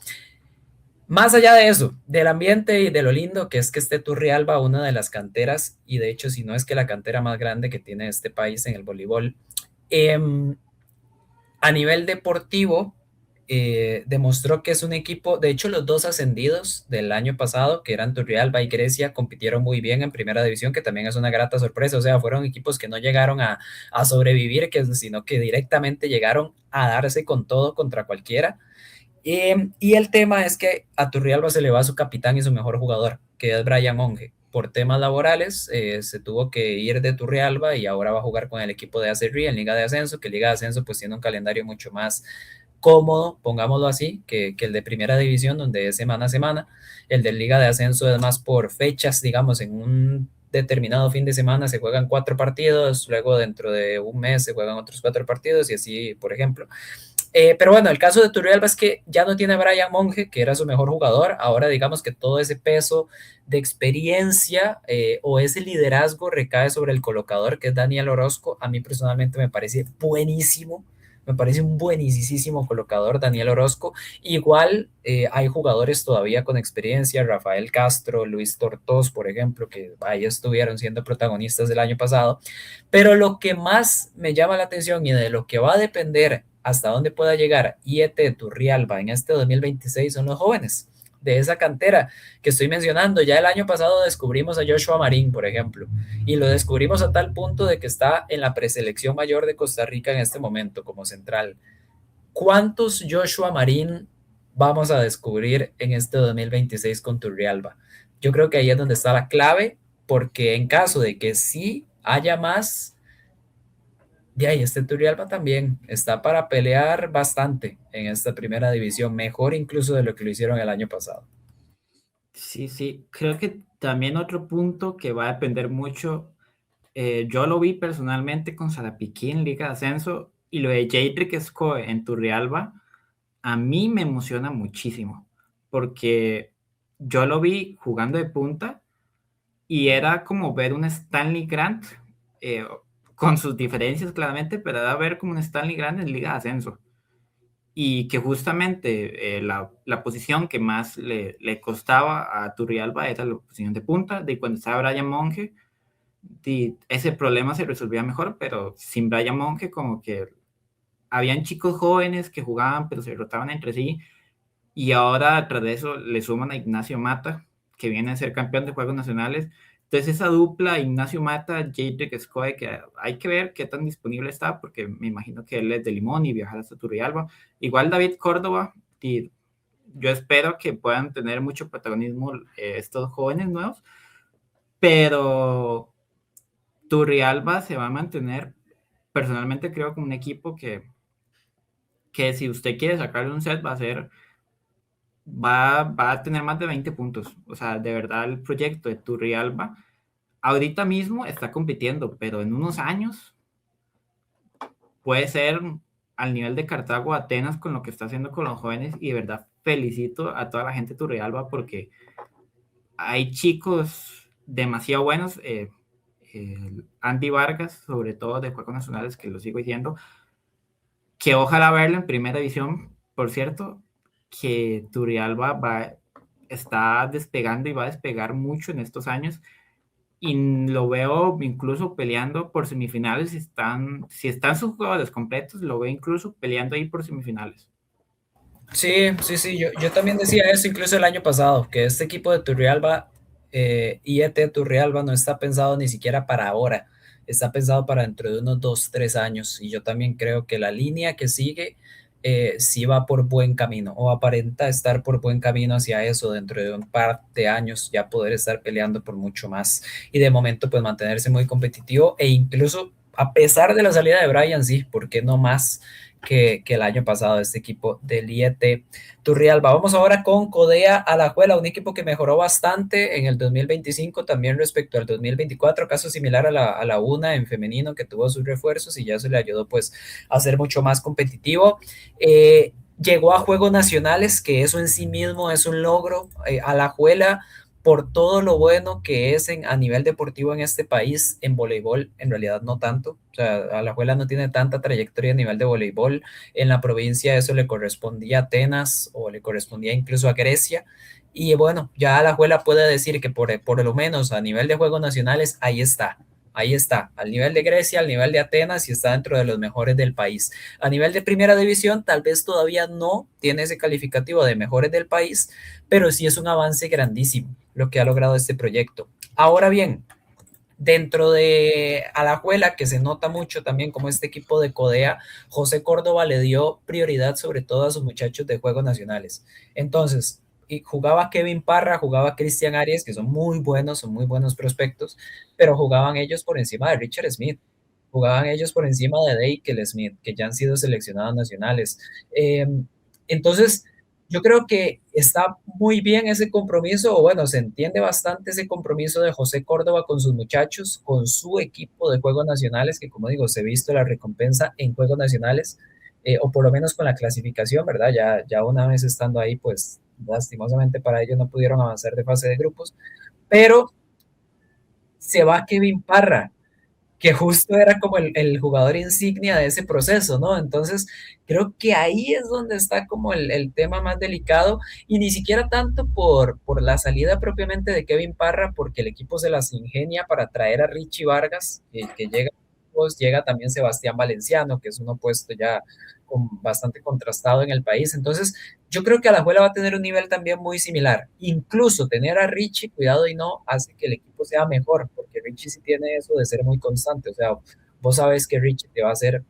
Speaker 1: Más allá de eso, del ambiente y de lo lindo que es que esté Turrialba, una de las canteras, y de hecho, si no es que la cantera más grande que tiene este país en el voleibol, eh, a nivel deportivo, demostró que es un equipo, de hecho, los dos ascendidos del año pasado, que eran Turrialba y Grecia, compitieron muy bien en primera división, que también es una grata sorpresa, o sea, fueron equipos que no llegaron a sobrevivir, sino que directamente llegaron a darse con todo contra cualquiera. Y el tema es que a Turrialba se le va su capitán y su mejor jugador, que es Brian Monge. Por temas laborales, se tuvo que ir de Turrialba y ahora va a jugar con el equipo de ACRI en Liga de Ascenso, que Liga de Ascenso pues tiene un calendario mucho más cómodo, pongámoslo así, que el de Primera División, donde es semana a semana. El de Liga de Ascenso es más por fechas, digamos, en un determinado fin de semana se juegan 4 partidos, luego dentro de un mes se juegan otros 4 partidos y así, por ejemplo. Pero bueno, el caso de Turrialba es que ya no tiene a Brian Monge, que era su mejor jugador. Ahora digamos que todo ese peso de experiencia o ese liderazgo recae sobre el colocador, que es Daniel Orozco. A mí personalmente me parece buenísimo. Me parece un buenísimo colocador, Daniel Orozco. Igual hay jugadores todavía con experiencia, Rafael Castro, Luis Tortos, por ejemplo, que ahí estuvieron siendo protagonistas del año pasado. Pero lo que más me llama la atención y de lo que va a depender hasta dónde pueda llegar IET Turrialba en este 2026 son los jóvenes de esa cantera que estoy mencionando. Ya el año pasado descubrimos a Joshua Marín, por ejemplo, y lo descubrimos a tal punto de que está en la preselección mayor de Costa Rica en este momento como central. ¿Cuántos Joshua Marín vamos a descubrir en este 2026 con Turrialba? Yo creo que ahí es donde está la clave, porque en caso de que sí haya más, de ahí, este Turrialba también está para pelear bastante en esta primera división, mejor incluso de lo que lo hicieron el año pasado.
Speaker 2: Sí, sí, creo que también otro punto que va a depender mucho, yo lo vi personalmente con Sarapiquín, Liga de Ascenso, y lo de Jadrick Escoe en Turrialba, a mí me emociona muchísimo, porque yo lo vi jugando de punta y era como ver un Stanley Grant, eh, con sus diferencias claramente, pero era ver como un Stanley Grant en Liga de Ascenso. Y que justamente la posición que más le costaba a Turrialba era la posición de punta, de cuando estaba Brian Monge, ese problema se resolvía mejor, pero sin Brian Monge como que habían chicos jóvenes que jugaban, pero se rotaban entre sí, y ahora tras de eso le suman a Ignacio Mata, que viene a ser campeón de Juegos Nacionales. Entonces esa dupla, Ignacio Mata, Jadrick Escoe, que hay que ver qué tan disponible está, porque me imagino que él es de Limón y viajar hasta Turrialba. Igual David Córdoba, y yo espero que puedan tener mucho protagonismo estos jóvenes nuevos, pero Turrialba se va a mantener, personalmente creo, como un equipo que si usted quiere sacarle un set va a ser va a tener más de 20 puntos. O sea, de verdad el proyecto de Turrialba ahorita mismo está compitiendo, pero en unos años puede ser al nivel de Cartago, Atenas con lo que está haciendo con los jóvenes y de verdad felicito a toda la gente de Turrialba porque hay chicos demasiado buenos. Andy Vargas, sobre todo de Juegos Nacionales, que lo sigo diciendo, que ojalá verlo en primera división, por cierto, que Turrialba está despegando y va a despegar mucho en estos años y lo veo incluso peleando por semifinales si están sus jugadores completos, lo veo incluso peleando ahí por semifinales.
Speaker 1: Sí, sí, sí, yo también decía eso incluso el año pasado, que este equipo de Turrialba, IET Turrialba, no está pensado ni siquiera para ahora. está pensado para dentro de unos 2, 3 años. Y yo también creo que la línea que sigue sí va por buen camino o aparenta estar por buen camino hacia eso dentro de un par de años, ya poder estar peleando por mucho más y de momento pues mantenerse muy competitivo e incluso a pesar de la salida de Brian, sí, ¿por qué no más que el año pasado este equipo del IET Turrialba? Vamos ahora con Codea Alajuela, un equipo que mejoró bastante en el 2025 también respecto al 2024, caso similar a la UNA en femenino que tuvo sus refuerzos y ya eso le ayudó pues a ser mucho más competitivo. Llegó a Juegos Nacionales, que eso en sí mismo es un logro. Alajuela por todo lo bueno que es a nivel deportivo en este país, en voleibol, en realidad no tanto. O sea, Alajuela no tiene tanta trayectoria a nivel de voleibol. En la provincia eso le correspondía a Atenas o le correspondía incluso a Grecia. Y bueno, ya Alajuela puede decir que por lo menos a nivel de Juegos Nacionales, ahí está, al nivel de Grecia, al nivel de Atenas y está dentro de los mejores del país. A nivel de primera división, tal vez todavía no tiene ese calificativo de mejores del país, pero sí es un avance grandísimo lo que ha logrado este proyecto. Ahora bien, dentro de Alajuela, que se nota mucho también como este equipo de Codea, José Córdoba le dio prioridad sobre todo a sus muchachos de Juegos Nacionales. Entonces, y jugaba Kevin Parra, jugaba Cristian Arias, que son muy buenos prospectos, pero jugaban ellos por encima de Richard Smith, jugaban ellos por encima de Deikel Smith, que ya han sido seleccionados nacionales. Eh, entonces, yo creo que está muy bien ese compromiso, o bueno, se entiende bastante ese compromiso de José Córdoba con sus muchachos, con su equipo de Juegos Nacionales, que como digo, se ha visto la recompensa en Juegos Nacionales, o por lo menos con la clasificación, ¿verdad? Ya una vez estando ahí, pues lastimosamente para ellos no pudieron avanzar de fase de grupos, pero se va Kevin Parra, que justo era como el jugador insignia de ese proceso, ¿no? Entonces, creo que ahí es donde está como el tema más delicado y ni siquiera tanto por la salida propiamente de Kevin Parra, porque el equipo se las ingenia para traer a Richie Vargas, que llega, pues, llega también Sebastián Valenciano, que es un opuesto ya bastante contrastado en el país. Entonces, yo creo que Alajuela va a tener un nivel también muy similar. Incluso tener a Richie, cuidado y no, hace que el equipo sea mejor, porque Richie sí tiene eso de ser muy constante. O sea, vos sabes que Richie te va a hacer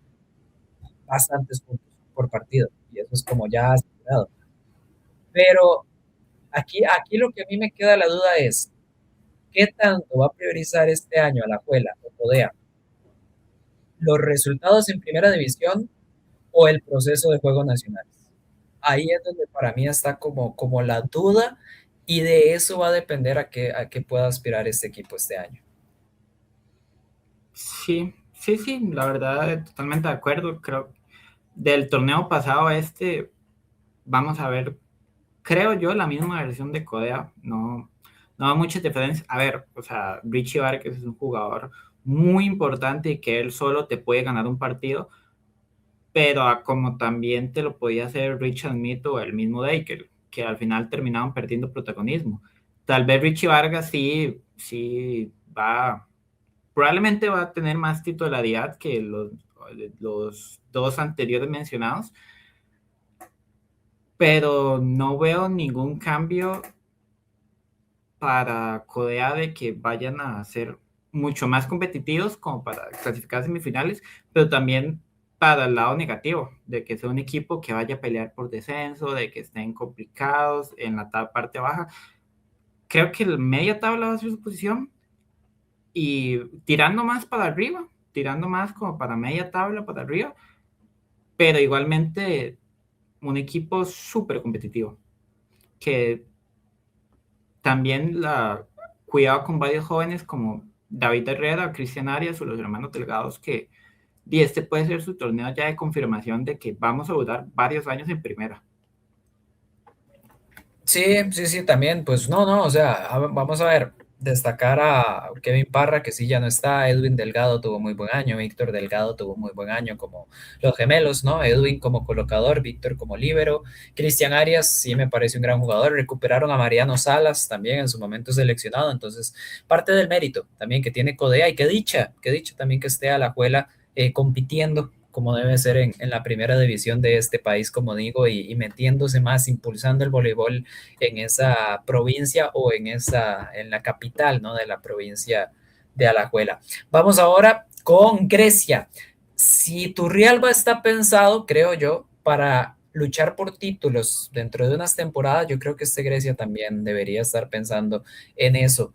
Speaker 1: bastantes puntos por partido, y eso es como ya asegurado. Pero aquí lo que a mí me queda la duda es, ¿qué tanto va a priorizar este año Alajuela o Codea? ¿Los resultados en primera división o el proceso de juegos nacionales? Ahí es donde para mí está como la duda y de eso va a depender a qué pueda aspirar este equipo este año.
Speaker 2: Sí, sí, sí, la verdad, totalmente de acuerdo. Creo del torneo pasado a este, vamos a ver, creo yo, la misma versión de Codea. No, no hay muchas diferencias. A ver, o sea, Richie Vargas es un jugador muy importante y que él solo te puede ganar un partido, pero como también te lo podía hacer Richard Smith o el mismo Deikel, que al final terminaban perdiendo protagonismo. Tal vez Richie Vargas sí, sí va, probablemente va a tener más titularidad que los dos anteriores mencionados, pero no veo ningún cambio para Codea de que vayan a ser mucho más competitivos como para clasificar semifinales, pero también para el lado negativo, de que sea un equipo que vaya a pelear por descenso, de que estén complicados en la parte baja. Creo que el media tabla va a ser su posición y tirando más para arriba, tirando más como para media tabla para arriba, pero igualmente un equipo súper competitivo, que también cuidado con varios jóvenes como David Herrera, Cristian Arias o los hermanos Delgados, que y este puede ser su torneo ya de confirmación de que vamos a durar varios años en primera.
Speaker 1: Sí, sí, sí, también, pues no, no, o sea, vamos a ver, destacar a Kevin Parra, que sí ya no está, Edwin Delgado tuvo muy buen año, Víctor Delgado tuvo muy buen año como los gemelos, ¿no? Edwin como colocador, Víctor como líbero, Cristian Arias sí me parece un gran jugador, recuperaron a Mariano Salas también en su momento seleccionado, entonces parte del mérito también que tiene Codea y qué dicha también que esté a la juela compitiendo como debe ser en la primera división de este país, como digo, y metiéndose más, impulsando el voleibol en esa provincia o en la capital, ¿no? De la provincia de Alajuela. Vamos ahora con Grecia. Si Turrialba está pensado, creo yo, para luchar por títulos dentro de unas temporadas, yo creo que este Grecia también debería estar pensando en eso.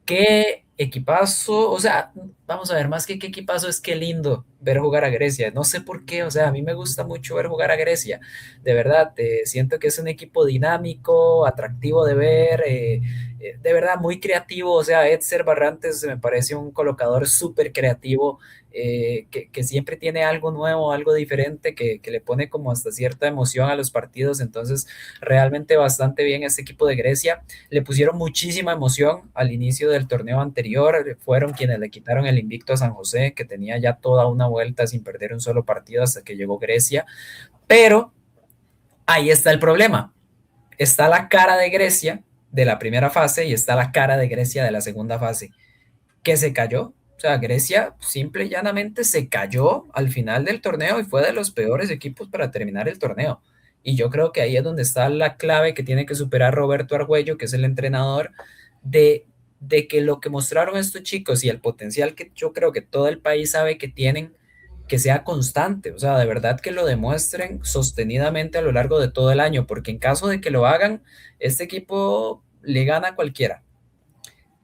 Speaker 1: Qué equipazo, o sea, vamos a ver, más que qué equipazo es qué lindo ver jugar a Grecia. No sé por qué, o sea, a mí me gusta mucho ver jugar a Grecia. De verdad, siento que es un equipo dinámico, atractivo de ver, de verdad muy creativo. O sea, Edser Barrantes me parece un colocador súper creativo, que siempre tiene algo nuevo, algo diferente, que le pone como hasta cierta emoción a los partidos. Entonces, realmente bastante bien este equipo de Grecia. Le pusieron muchísima emoción al inicio del torneo anterior, fueron quienes le quitaron el invicto a San José, que tenía ya toda una vuelta sin perder un solo partido hasta que llegó Grecia, pero ahí está el problema, está la cara de Grecia de la primera fase y está la cara de Grecia de la segunda fase, que se cayó. O sea, Grecia simple y llanamente se cayó al final del torneo y fue de los peores equipos para terminar el torneo. Y yo creo que ahí es donde está la clave que tiene que superar Roberto Argüello, que es el entrenador, de, de que lo que mostraron estos chicos y el potencial que yo creo que todo el país sabe que tienen, que sea constante. O sea, de verdad que lo demuestren sostenidamente a lo largo de todo el año, porque en caso de que lo hagan, este equipo le gana a cualquiera.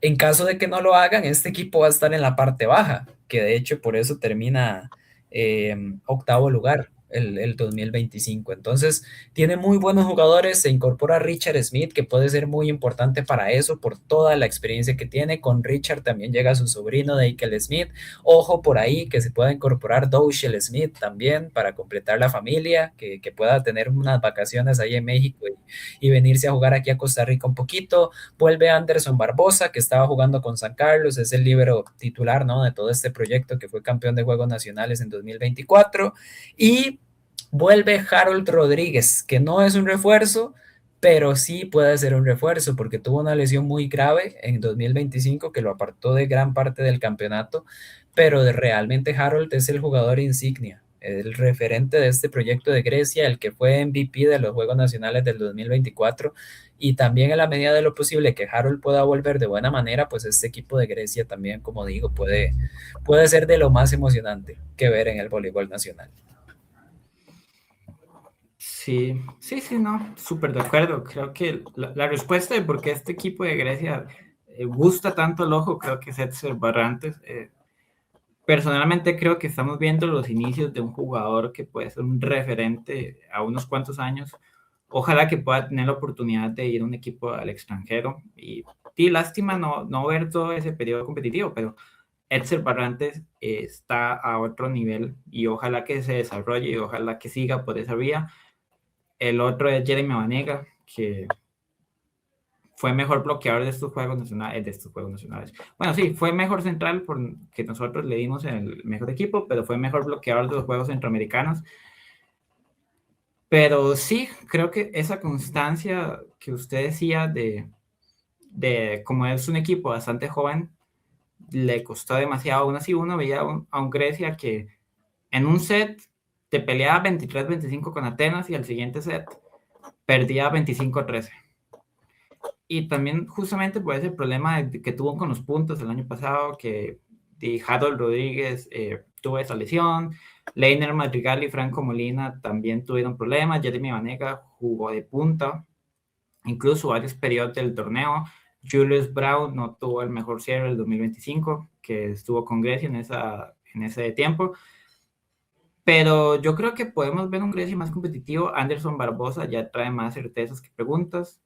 Speaker 1: En caso de que no lo hagan, este equipo va a estar en la parte baja, que de hecho por eso termina octavo lugar el 2025. Entonces, tiene muy buenos jugadores, se incorpora Richard Smith, que puede ser muy importante para eso, por toda la experiencia que tiene. Con Richard también llega su sobrino Deikel Smith. Ojo por ahí que se pueda incorporar Doushel Smith también para completar la familia, que pueda tener unas vacaciones ahí en México y venirse a jugar aquí a Costa Rica un poquito. Vuelve Anderson Barbosa, que estaba jugando con San Carlos, es el líbero titular, ¿no?, de todo este proyecto, que fue campeón de Juegos Nacionales en 2024. Y vuelve Harold Rodríguez, que no es un refuerzo, pero sí puede ser un refuerzo, porque tuvo una lesión muy grave en 2025 que lo apartó de gran parte del campeonato, pero realmente Harold es el jugador insignia, el referente de este proyecto de Grecia, el que fue MVP de los Juegos Nacionales del 2024, y también en la medida de lo posible que Harold pueda volver de buena manera, pues este equipo de Grecia también, como digo, puede ser de lo más emocionante que ver en el voleibol nacional.
Speaker 2: Sí, sí, sí, no, súper de acuerdo. Creo que la respuesta de por qué este equipo de Grecia gusta tanto el ojo, creo que es Edson Barrantes. Personalmente creo que estamos viendo los inicios de un jugador que puede ser un referente a unos cuantos años. Ojalá que pueda tener la oportunidad de ir a un equipo al extranjero. Y lástima no ver todo ese periodo competitivo, pero Edson Barrantes está a otro nivel y ojalá que se desarrolle y ojalá que siga por esa vía. El otro es Jeremy Vanega, que fue mejor bloqueador de estos juegos nacionales. Bueno, sí, fue mejor central porque nosotros le dimos el mejor equipo, pero fue mejor bloqueador de los juegos centroamericanos. Pero sí, creo que esa constancia que usted decía de como es un equipo bastante joven, le costó demasiado. Aún así, uno veía a un Grecia que en un set te peleaba 23-25 con Atenas y al siguiente set perdía 25-13. Y también justamente por ese problema que tuvo con los puntos el año pasado, que Harold Rodríguez tuvo esa lesión, Leiner Madrigal y Franco Molina también tuvieron problemas, Jeremy Vanega jugó de punta, incluso varios periodos del torneo, Julius Brown no tuvo el mejor cierre del 2025, que estuvo con Grecia en ese tiempo, pero yo creo que podemos ver un Grecia más competitivo. Anderson Barbosa ya trae más certezas que preguntas,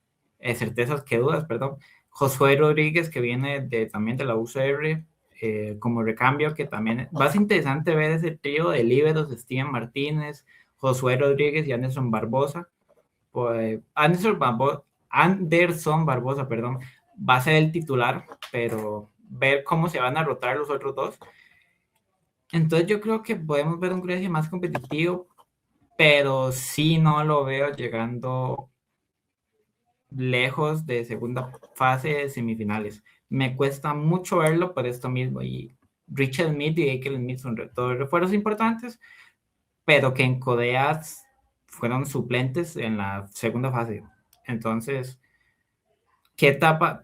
Speaker 2: certezas que dudas, perdón. Josué Rodríguez, que viene también de la UCR, como recambio, que también va a ser interesante ver ese trío de líberos, Steven Martínez, Josué Rodríguez y Anderson Barbosa. Pues, Anderson Barbosa, perdón, va a ser el titular, pero ver cómo se van a rotar los otros dos. Entonces yo creo que podemos ver un Grecia más competitivo, pero sí no lo veo llegando lejos de segunda fase de semifinales. Me cuesta mucho verlo por esto mismo. Y Richard Smith y Eichel Smith son todos refuerzos importantes, pero que en Codeas fueron suplentes en la segunda fase. Entonces, ¿qué etapa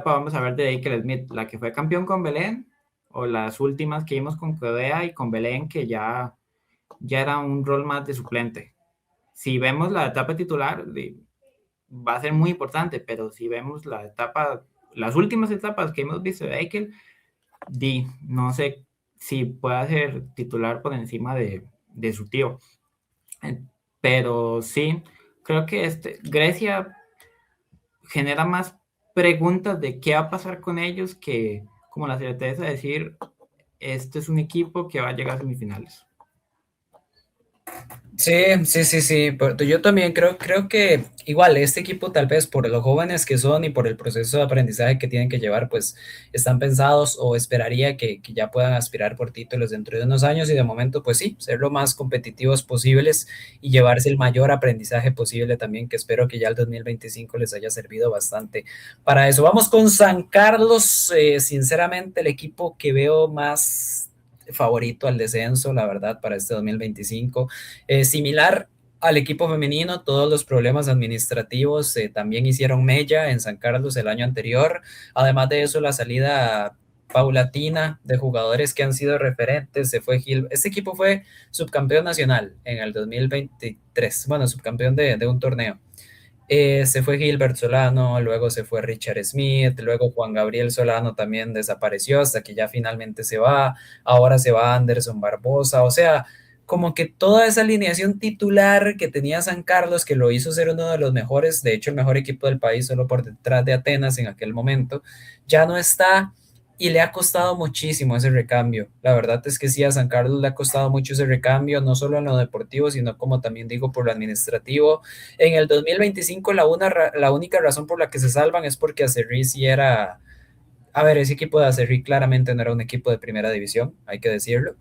Speaker 2: vamos a ver de Eichel Smith? ¿La que fue campeón con Belén? o las últimas que vimos con Codea y con Belén, que ya era un rol más de suplente. Si vemos la etapa titular, va a ser muy importante, pero si vemos las últimas etapas que hemos visto de Eichel, no sé si pueda ser titular por encima de su tío. Pero sí, creo que Grecia genera más preguntas de qué va a pasar con ellos que como la certeza de decir, este es un equipo que va a llegar a semifinales.
Speaker 1: Sí, sí, sí, sí, pero yo también creo que igual este equipo tal vez por los jóvenes que son y por el proceso de aprendizaje que tienen que llevar, pues están pensados o esperaría que ya puedan aspirar por títulos dentro de unos años y de momento pues sí, ser lo más competitivos posibles y llevarse el mayor aprendizaje posible también, que espero que ya el 2025 les haya servido bastante para eso. Vamos con San Carlos, sinceramente el equipo que veo más favorito al descenso, la verdad, para este 2025. Similar al equipo femenino, todos los problemas administrativos también hicieron mella en San Carlos el año anterior. Además de eso, la salida paulatina de jugadores que han sido referentes. Se fue Gil. Este equipo fue subcampeón nacional en el 2023. Bueno, subcampeón de un torneo. Se fue Gilbert Solano, luego se fue Richard Smith, luego Juan Gabriel Solano también desapareció hasta que ya finalmente se va, ahora se va Anderson Barbosa, o sea, como que toda esa alineación titular que tenía San Carlos, que lo hizo ser uno de los mejores, de hecho el mejor equipo del país solo por detrás de Atenas en aquel momento, ya no está y le ha costado muchísimo ese recambio. La verdad es que sí, a San Carlos le ha costado mucho ese recambio, no solo en lo deportivo, sino como también digo por lo administrativo. En el 2025 la única razón por la que se salvan es porque Acerrí sí era, a ver, ese equipo de Acerrí claramente no era un equipo de primera división, hay que decirlo.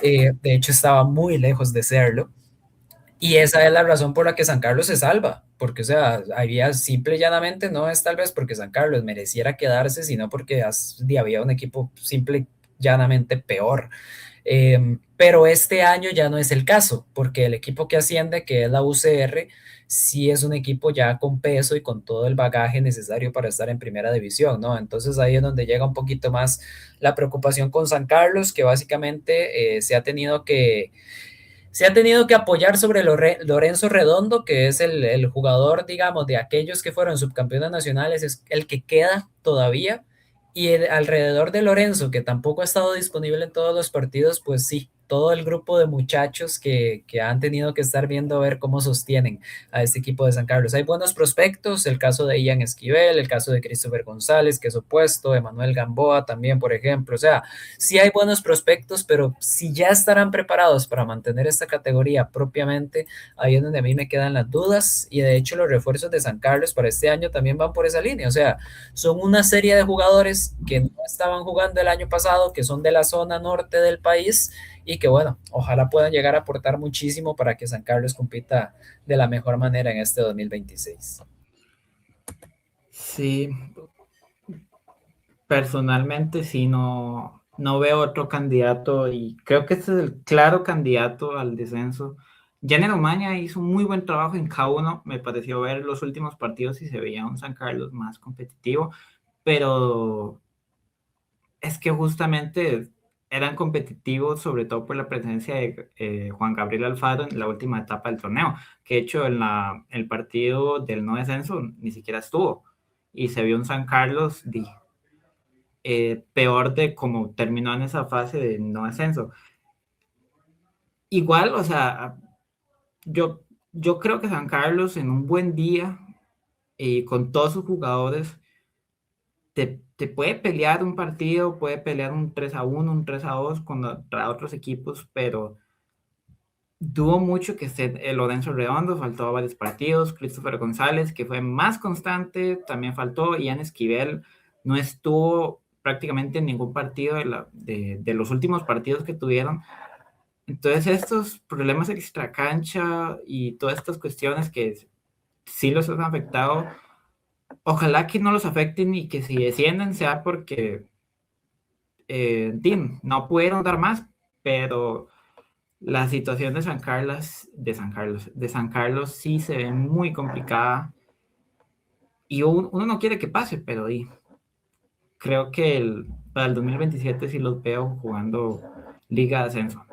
Speaker 1: De hecho estaba muy lejos de serlo. Y esa es la razón por la que San Carlos se salva, porque, o sea, había simple y llanamente, no es tal vez porque San Carlos mereciera quedarse, sino porque había un equipo simple y llanamente peor. Pero este año ya no es el caso, porque el equipo que asciende, que es la UCR, sí es un equipo ya con peso y con todo el bagaje necesario para estar en primera división, ¿no? Entonces ahí es donde llega un poquito más la preocupación con San Carlos, que básicamente se ha tenido que apoyar sobre Lorenzo Redondo, que es el jugador, digamos, de aquellos que fueron subcampeones nacionales, es el que queda todavía. Y alrededor de Lorenzo, que tampoco ha estado disponible en todos los partidos, pues sí, todo el grupo de muchachos que han tenido que estar viendo a ver cómo sostienen a este equipo de San Carlos. Hay buenos prospectos, el caso de Ian Esquivel, el caso de Christopher González, que es opuesto, Emanuel Gamboa también, por ejemplo. O sea, sí hay buenos prospectos, pero si ya estarán preparados para mantener esta categoría propiamente, ahí es donde a mí me quedan las dudas y de hecho los refuerzos de San Carlos para este año también van por esa línea, o sea, son una serie de jugadores que no estaban jugando el año pasado, que son de la zona norte del país y que bueno, ojalá puedan llegar a aportar muchísimo para que San Carlos compita de la mejor manera en este 2026.
Speaker 2: Sí, personalmente sí no veo otro candidato y creo que este es el claro candidato al descenso. Janet Omaña hizo un muy buen trabajo en K1, me pareció ver los últimos partidos y se veía un San Carlos más competitivo, pero es que justamente eran competitivos sobre todo por la presencia de Juan Gabriel Alfaro en la última etapa del torneo, que de hecho en el partido del no descenso ni siquiera estuvo y se vio un San Carlos peor de cómo terminó en esa fase de no descenso. Igual, o sea, yo, yo creo que San Carlos en un buen día y con todos sus jugadores te puede pelear un partido, puede pelear un 3-1 un 3-2 contra otros equipos, pero dudo mucho que esté Lorenzo Redondo, faltó varios partidos, Christopher González, que fue más constante, también faltó, Ian Esquivel no estuvo prácticamente en ningún partido de los últimos partidos que tuvieron. Entonces estos problemas extracancha y todas estas cuestiones que sí los han afectado, ojalá que no los afecten y que si descienden sea porque no pudieron dar más, pero la situación de San Carlos sí se ve muy complicada y uno no quiere que pase, pero creo que para el 2027 sí los veo jugando Liga de Ascenso.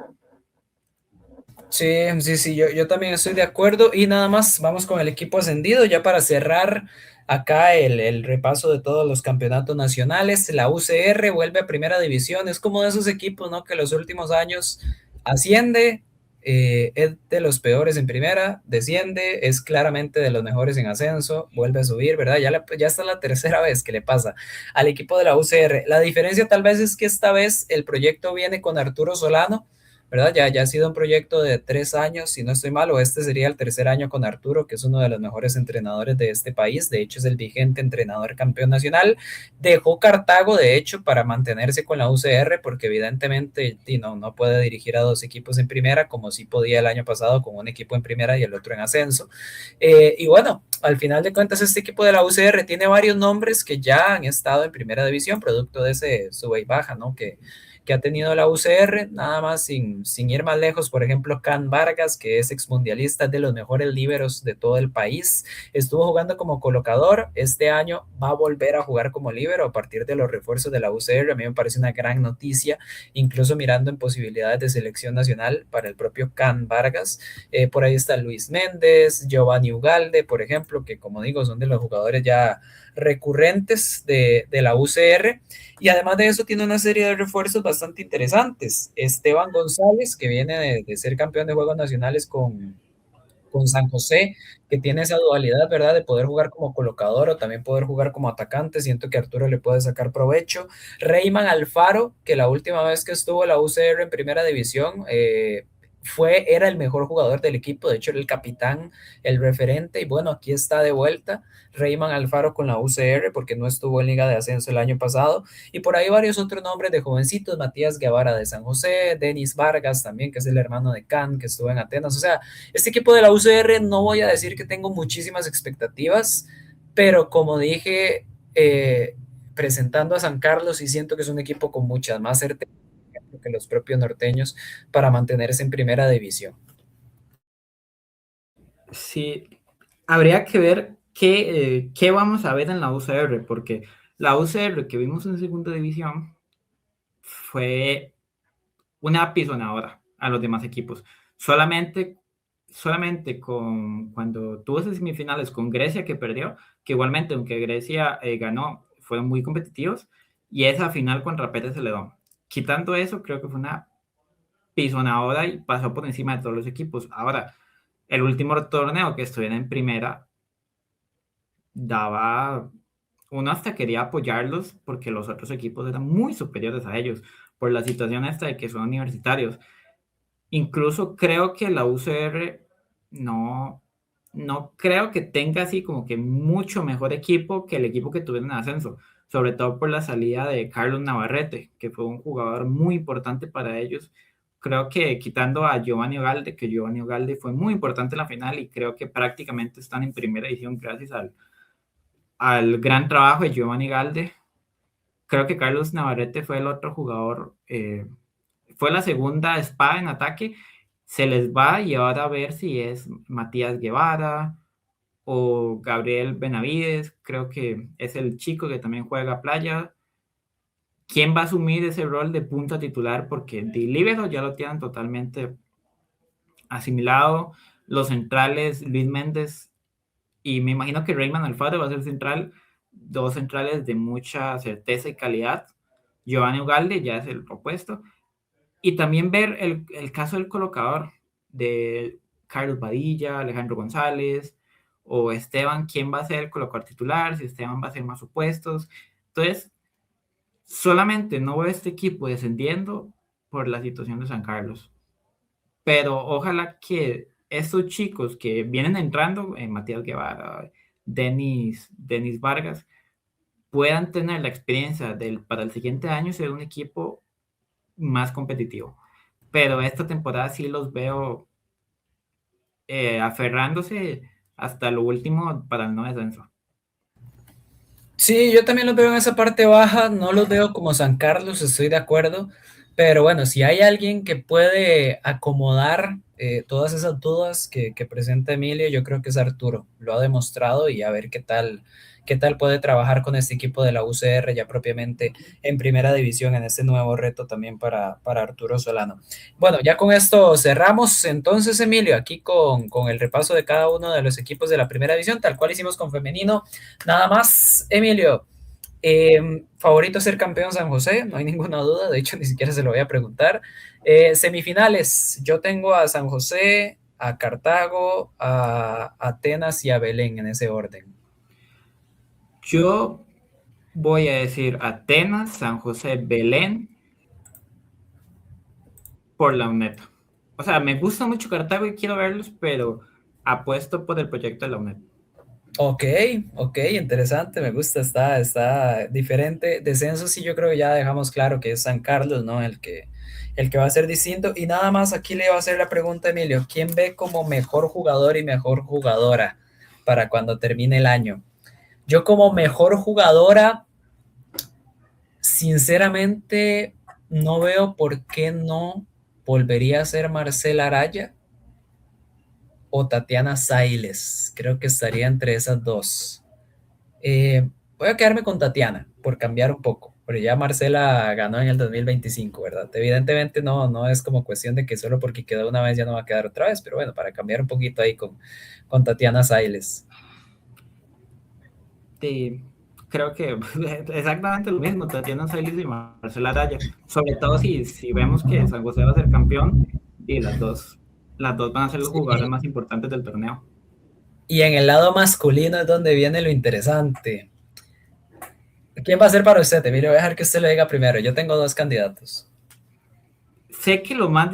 Speaker 1: Sí, sí, sí, yo también estoy de acuerdo y nada más vamos con el equipo ascendido ya para cerrar acá el repaso de todos los campeonatos nacionales. La UCR vuelve a primera división, es como de esos equipos, ¿no? Que los últimos años asciende, es de los peores en primera, desciende, es claramente de los mejores en ascenso, vuelve a subir, ¿verdad? Ya está la tercera vez que le pasa al equipo de la UCR. La diferencia tal vez es que esta vez el proyecto viene con Arturo Solano, ¿verdad? Ya ha sido un proyecto de 3 años, si no estoy mal, o este sería el tercer año con Arturo, que es uno de los mejores entrenadores de este país, de hecho es el vigente entrenador campeón nacional, dejó Cartago, de hecho, para mantenerse con la UCR, porque evidentemente no puede dirigir a dos equipos en primera, como sí podía el año pasado con un equipo en primera y el otro en ascenso. Y bueno, al final de cuentas, este equipo de la UCR tiene varios nombres que ya han estado en primera división, producto de ese sube y baja, ¿no? Que ha tenido la UCR, nada más sin ir más lejos, por ejemplo, Can Vargas, que es exmundialista, de los mejores líberos de todo el país, estuvo jugando como colocador, este año va a volver a jugar como líbero a partir de los refuerzos de la UCR, a mí me parece una gran noticia, incluso mirando en posibilidades de selección nacional para el propio Can Vargas, por ahí está Luis Méndez, Giovanni Ugalde, por ejemplo, que como digo, son de los jugadores ya recurrentes de la UCR, y además de eso tiene una serie de refuerzos bastante interesantes. Esteban González, que viene de ser campeón de Juegos Nacionales con San José, que tiene esa dualidad, ¿verdad? De poder jugar como colocador o también poder jugar como atacante. Siento que Arturo le puede sacar provecho. Reyman Alfaro, que la última vez que estuvo la UCR en primera división, era el mejor jugador del equipo, de hecho era el capitán, el referente, y bueno, aquí está de vuelta Reyman Alfaro con la UCR porque no estuvo en Liga de Ascenso el año pasado, y por ahí varios otros nombres de jovencitos, Matías Guevara de San José, Denis Vargas también, que es el hermano de Can, que estuvo en Atenas, o sea, este equipo de la UCR no voy a decir que tengo muchísimas expectativas, pero como dije, presentando a San Carlos, y siento que es un equipo con muchas más certezas que los propios norteños para mantenerse en primera división.
Speaker 2: Sí, habría que ver qué vamos a ver en la UCR, porque la UCR que vimos en segunda división fue una apisonadora a los demás equipos. Solamente cuando tuvo esas semifinales con Grecia que perdió, que igualmente, aunque Grecia ganó, fueron muy competitivos, y esa final contra Pérez Celedón. Quitando eso, creo que fue una pisonadora y pasó por encima de todos los equipos. Ahora, el último torneo que estuvieron en primera daba, uno hasta quería apoyarlos porque los otros equipos eran muy superiores a ellos por la situación esta de que son universitarios. Incluso creo que la UCR no, no creo que tenga así como que mucho mejor equipo que el equipo que tuvieron en ascenso, sobre todo por la salida de Carlos Navarrete, que fue un jugador muy importante para ellos. Creo que quitando a Giovanni Ogalde, que Giovanni Ogalde fue muy importante en la final y creo que prácticamente están en primera edición gracias al gran trabajo de Giovanni Galde. Creo que Carlos Navarrete fue el otro jugador, fue la segunda espada en ataque. Se les va y ahora a ver si es Matías Guevara o Gabriel Benavides, creo que es el chico que también juega playa. ¿Quién va a asumir ese rol de punta titular? Porque de libero ya lo tienen totalmente asimilado. Los centrales, Luis Méndez, y me imagino que Reyman Alfaro va a ser central, dos centrales de mucha certeza y calidad. Giovanni Ugalde ya es el propuesto. Y también ver el caso del colocador de Carlos Badilla, Alejandro González o Esteban, quién va a ser el colocador titular, si Esteban va a ser más opuestos. Entonces, solamente no veo este equipo descendiendo por la situación de San Carlos. Pero ojalá que estos chicos que vienen entrando, Matías Guevara, Denis Vargas, puedan tener la experiencia para el siguiente año ser un equipo más competitivo. Pero esta temporada sí los veo aferrándose hasta lo último para el no descenso.
Speaker 1: Sí, yo también los veo en esa parte baja, no los veo como San Carlos, estoy de acuerdo, pero bueno, si hay alguien que puede acomodar todas esas dudas que presenta Emilio, yo creo que es Arturo, lo ha demostrado y a ver qué tal puede trabajar con este equipo de la UCR ya propiamente en primera división en este nuevo reto también para Arturo Solano. Bueno, ya con esto cerramos entonces, Emilio, aquí con el repaso de cada uno de los equipos de la primera división, tal cual hicimos con femenino. Nada más, Emilio, favorito ser campeón San José, no hay ninguna duda, de hecho ni siquiera se lo voy a preguntar. Semifinales, yo tengo a San José, a Cartago, a Atenas y a Belén en ese orden.
Speaker 2: Yo voy a decir Atenas, San José, Belén por la UNED. O sea, me gusta mucho Cartago y quiero verlos, pero apuesto por el proyecto de la UNED.
Speaker 1: Ok, ok, interesante, me gusta, está diferente. Descenso sí, yo creo que ya dejamos claro que es San Carlos, ¿no? El que va a ser distinto. Y nada más aquí le va a hacer la pregunta, Emilio, ¿quién ve como mejor jugador y mejor jugadora para cuando termine el año? Yo como mejor jugadora, sinceramente, no veo por qué no volvería a ser Marcela Araya o Tatiana Sailes. Creo que estaría entre esas dos. Voy a quedarme con Tatiana por cambiar un poco, pero ya Marcela ganó en el 2025, ¿verdad? Evidentemente no es como cuestión de que solo porque quedó una vez ya no va a quedar otra vez, pero bueno, para cambiar un poquito ahí con Tatiana Sailes.
Speaker 2: Sí, creo que exactamente lo mismo, Tatiana Sailes y Marcela Araya. Sobre todo si vemos que San José va a ser campeón y las dos van a ser los jugadores
Speaker 1: Sí.
Speaker 2: más importantes del torneo.
Speaker 1: Y en el lado masculino es donde viene lo interesante. ¿Quién va a ser para usted? Emilio, voy a dejar que usted lo diga primero. Yo tengo dos candidatos.
Speaker 2: Sé que lo más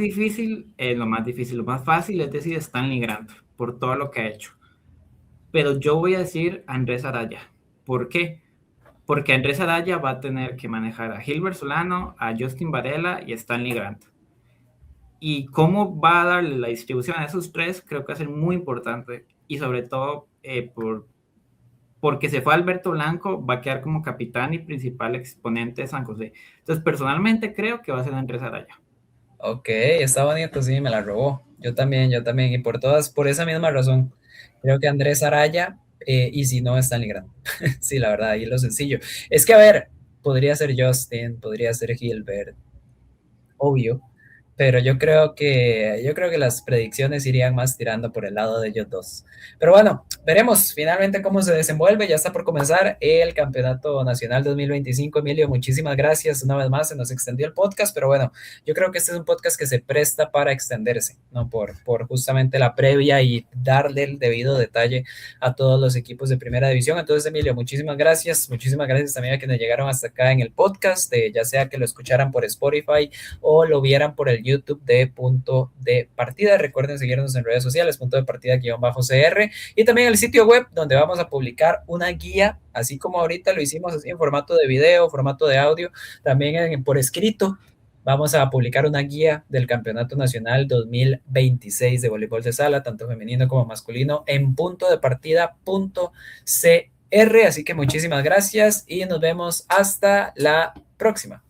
Speaker 2: fácil es decir Stanley Grant por todo lo que ha hecho. Pero yo voy a decir Andrés Araya. ¿Por qué? Porque Andrés Araya va a tener que manejar a Gilbert Solano, a Justin Varela y a Stanley Grant. Y cómo va a darle la distribución a esos tres, creo que va a ser muy importante. Y sobre todo, porque se fue Alberto Blanco, va a quedar como capitán y principal exponente de San José. Entonces, personalmente creo que va a ser Andrés Araya.
Speaker 1: Ok, está bonito, sí, me la robó. Yo también, y por esa misma razón. Creo que Andrés Araya, y si no, Stanley Grant. Sí, la verdad, ahí lo sencillo. Es que, a ver, podría ser Justin, podría ser Gilbert, obvio, pero yo creo que las predicciones irían más tirando por el lado de ellos dos. Pero bueno, veremos finalmente cómo se desenvuelve. Ya está por comenzar el Campeonato Nacional 2025. Emilio, muchísimas gracias una vez más. Se nos extendió el podcast, pero bueno, yo creo que este es un podcast que se presta para extenderse, ¿no? Por justamente la previa y darle el debido detalle a todos los equipos de primera división. Entonces, Emilio, muchísimas gracias. Muchísimas gracias también a quienes llegaron hasta acá en el podcast, ya sea que lo escucharan por Spotify o lo vieran por el YouTube de Punto de Partida. Recuerden seguirnos en redes sociales, Punto de Partida-CR, y también el sitio web donde vamos a publicar una guía, así como ahorita lo hicimos así en formato de video, formato de audio, también por escrito. Vamos a publicar una guía del Campeonato Nacional 2026 de voleibol de sala, tanto femenino como masculino, en puntodepartida.cr. Así que muchísimas gracias y nos vemos hasta la próxima.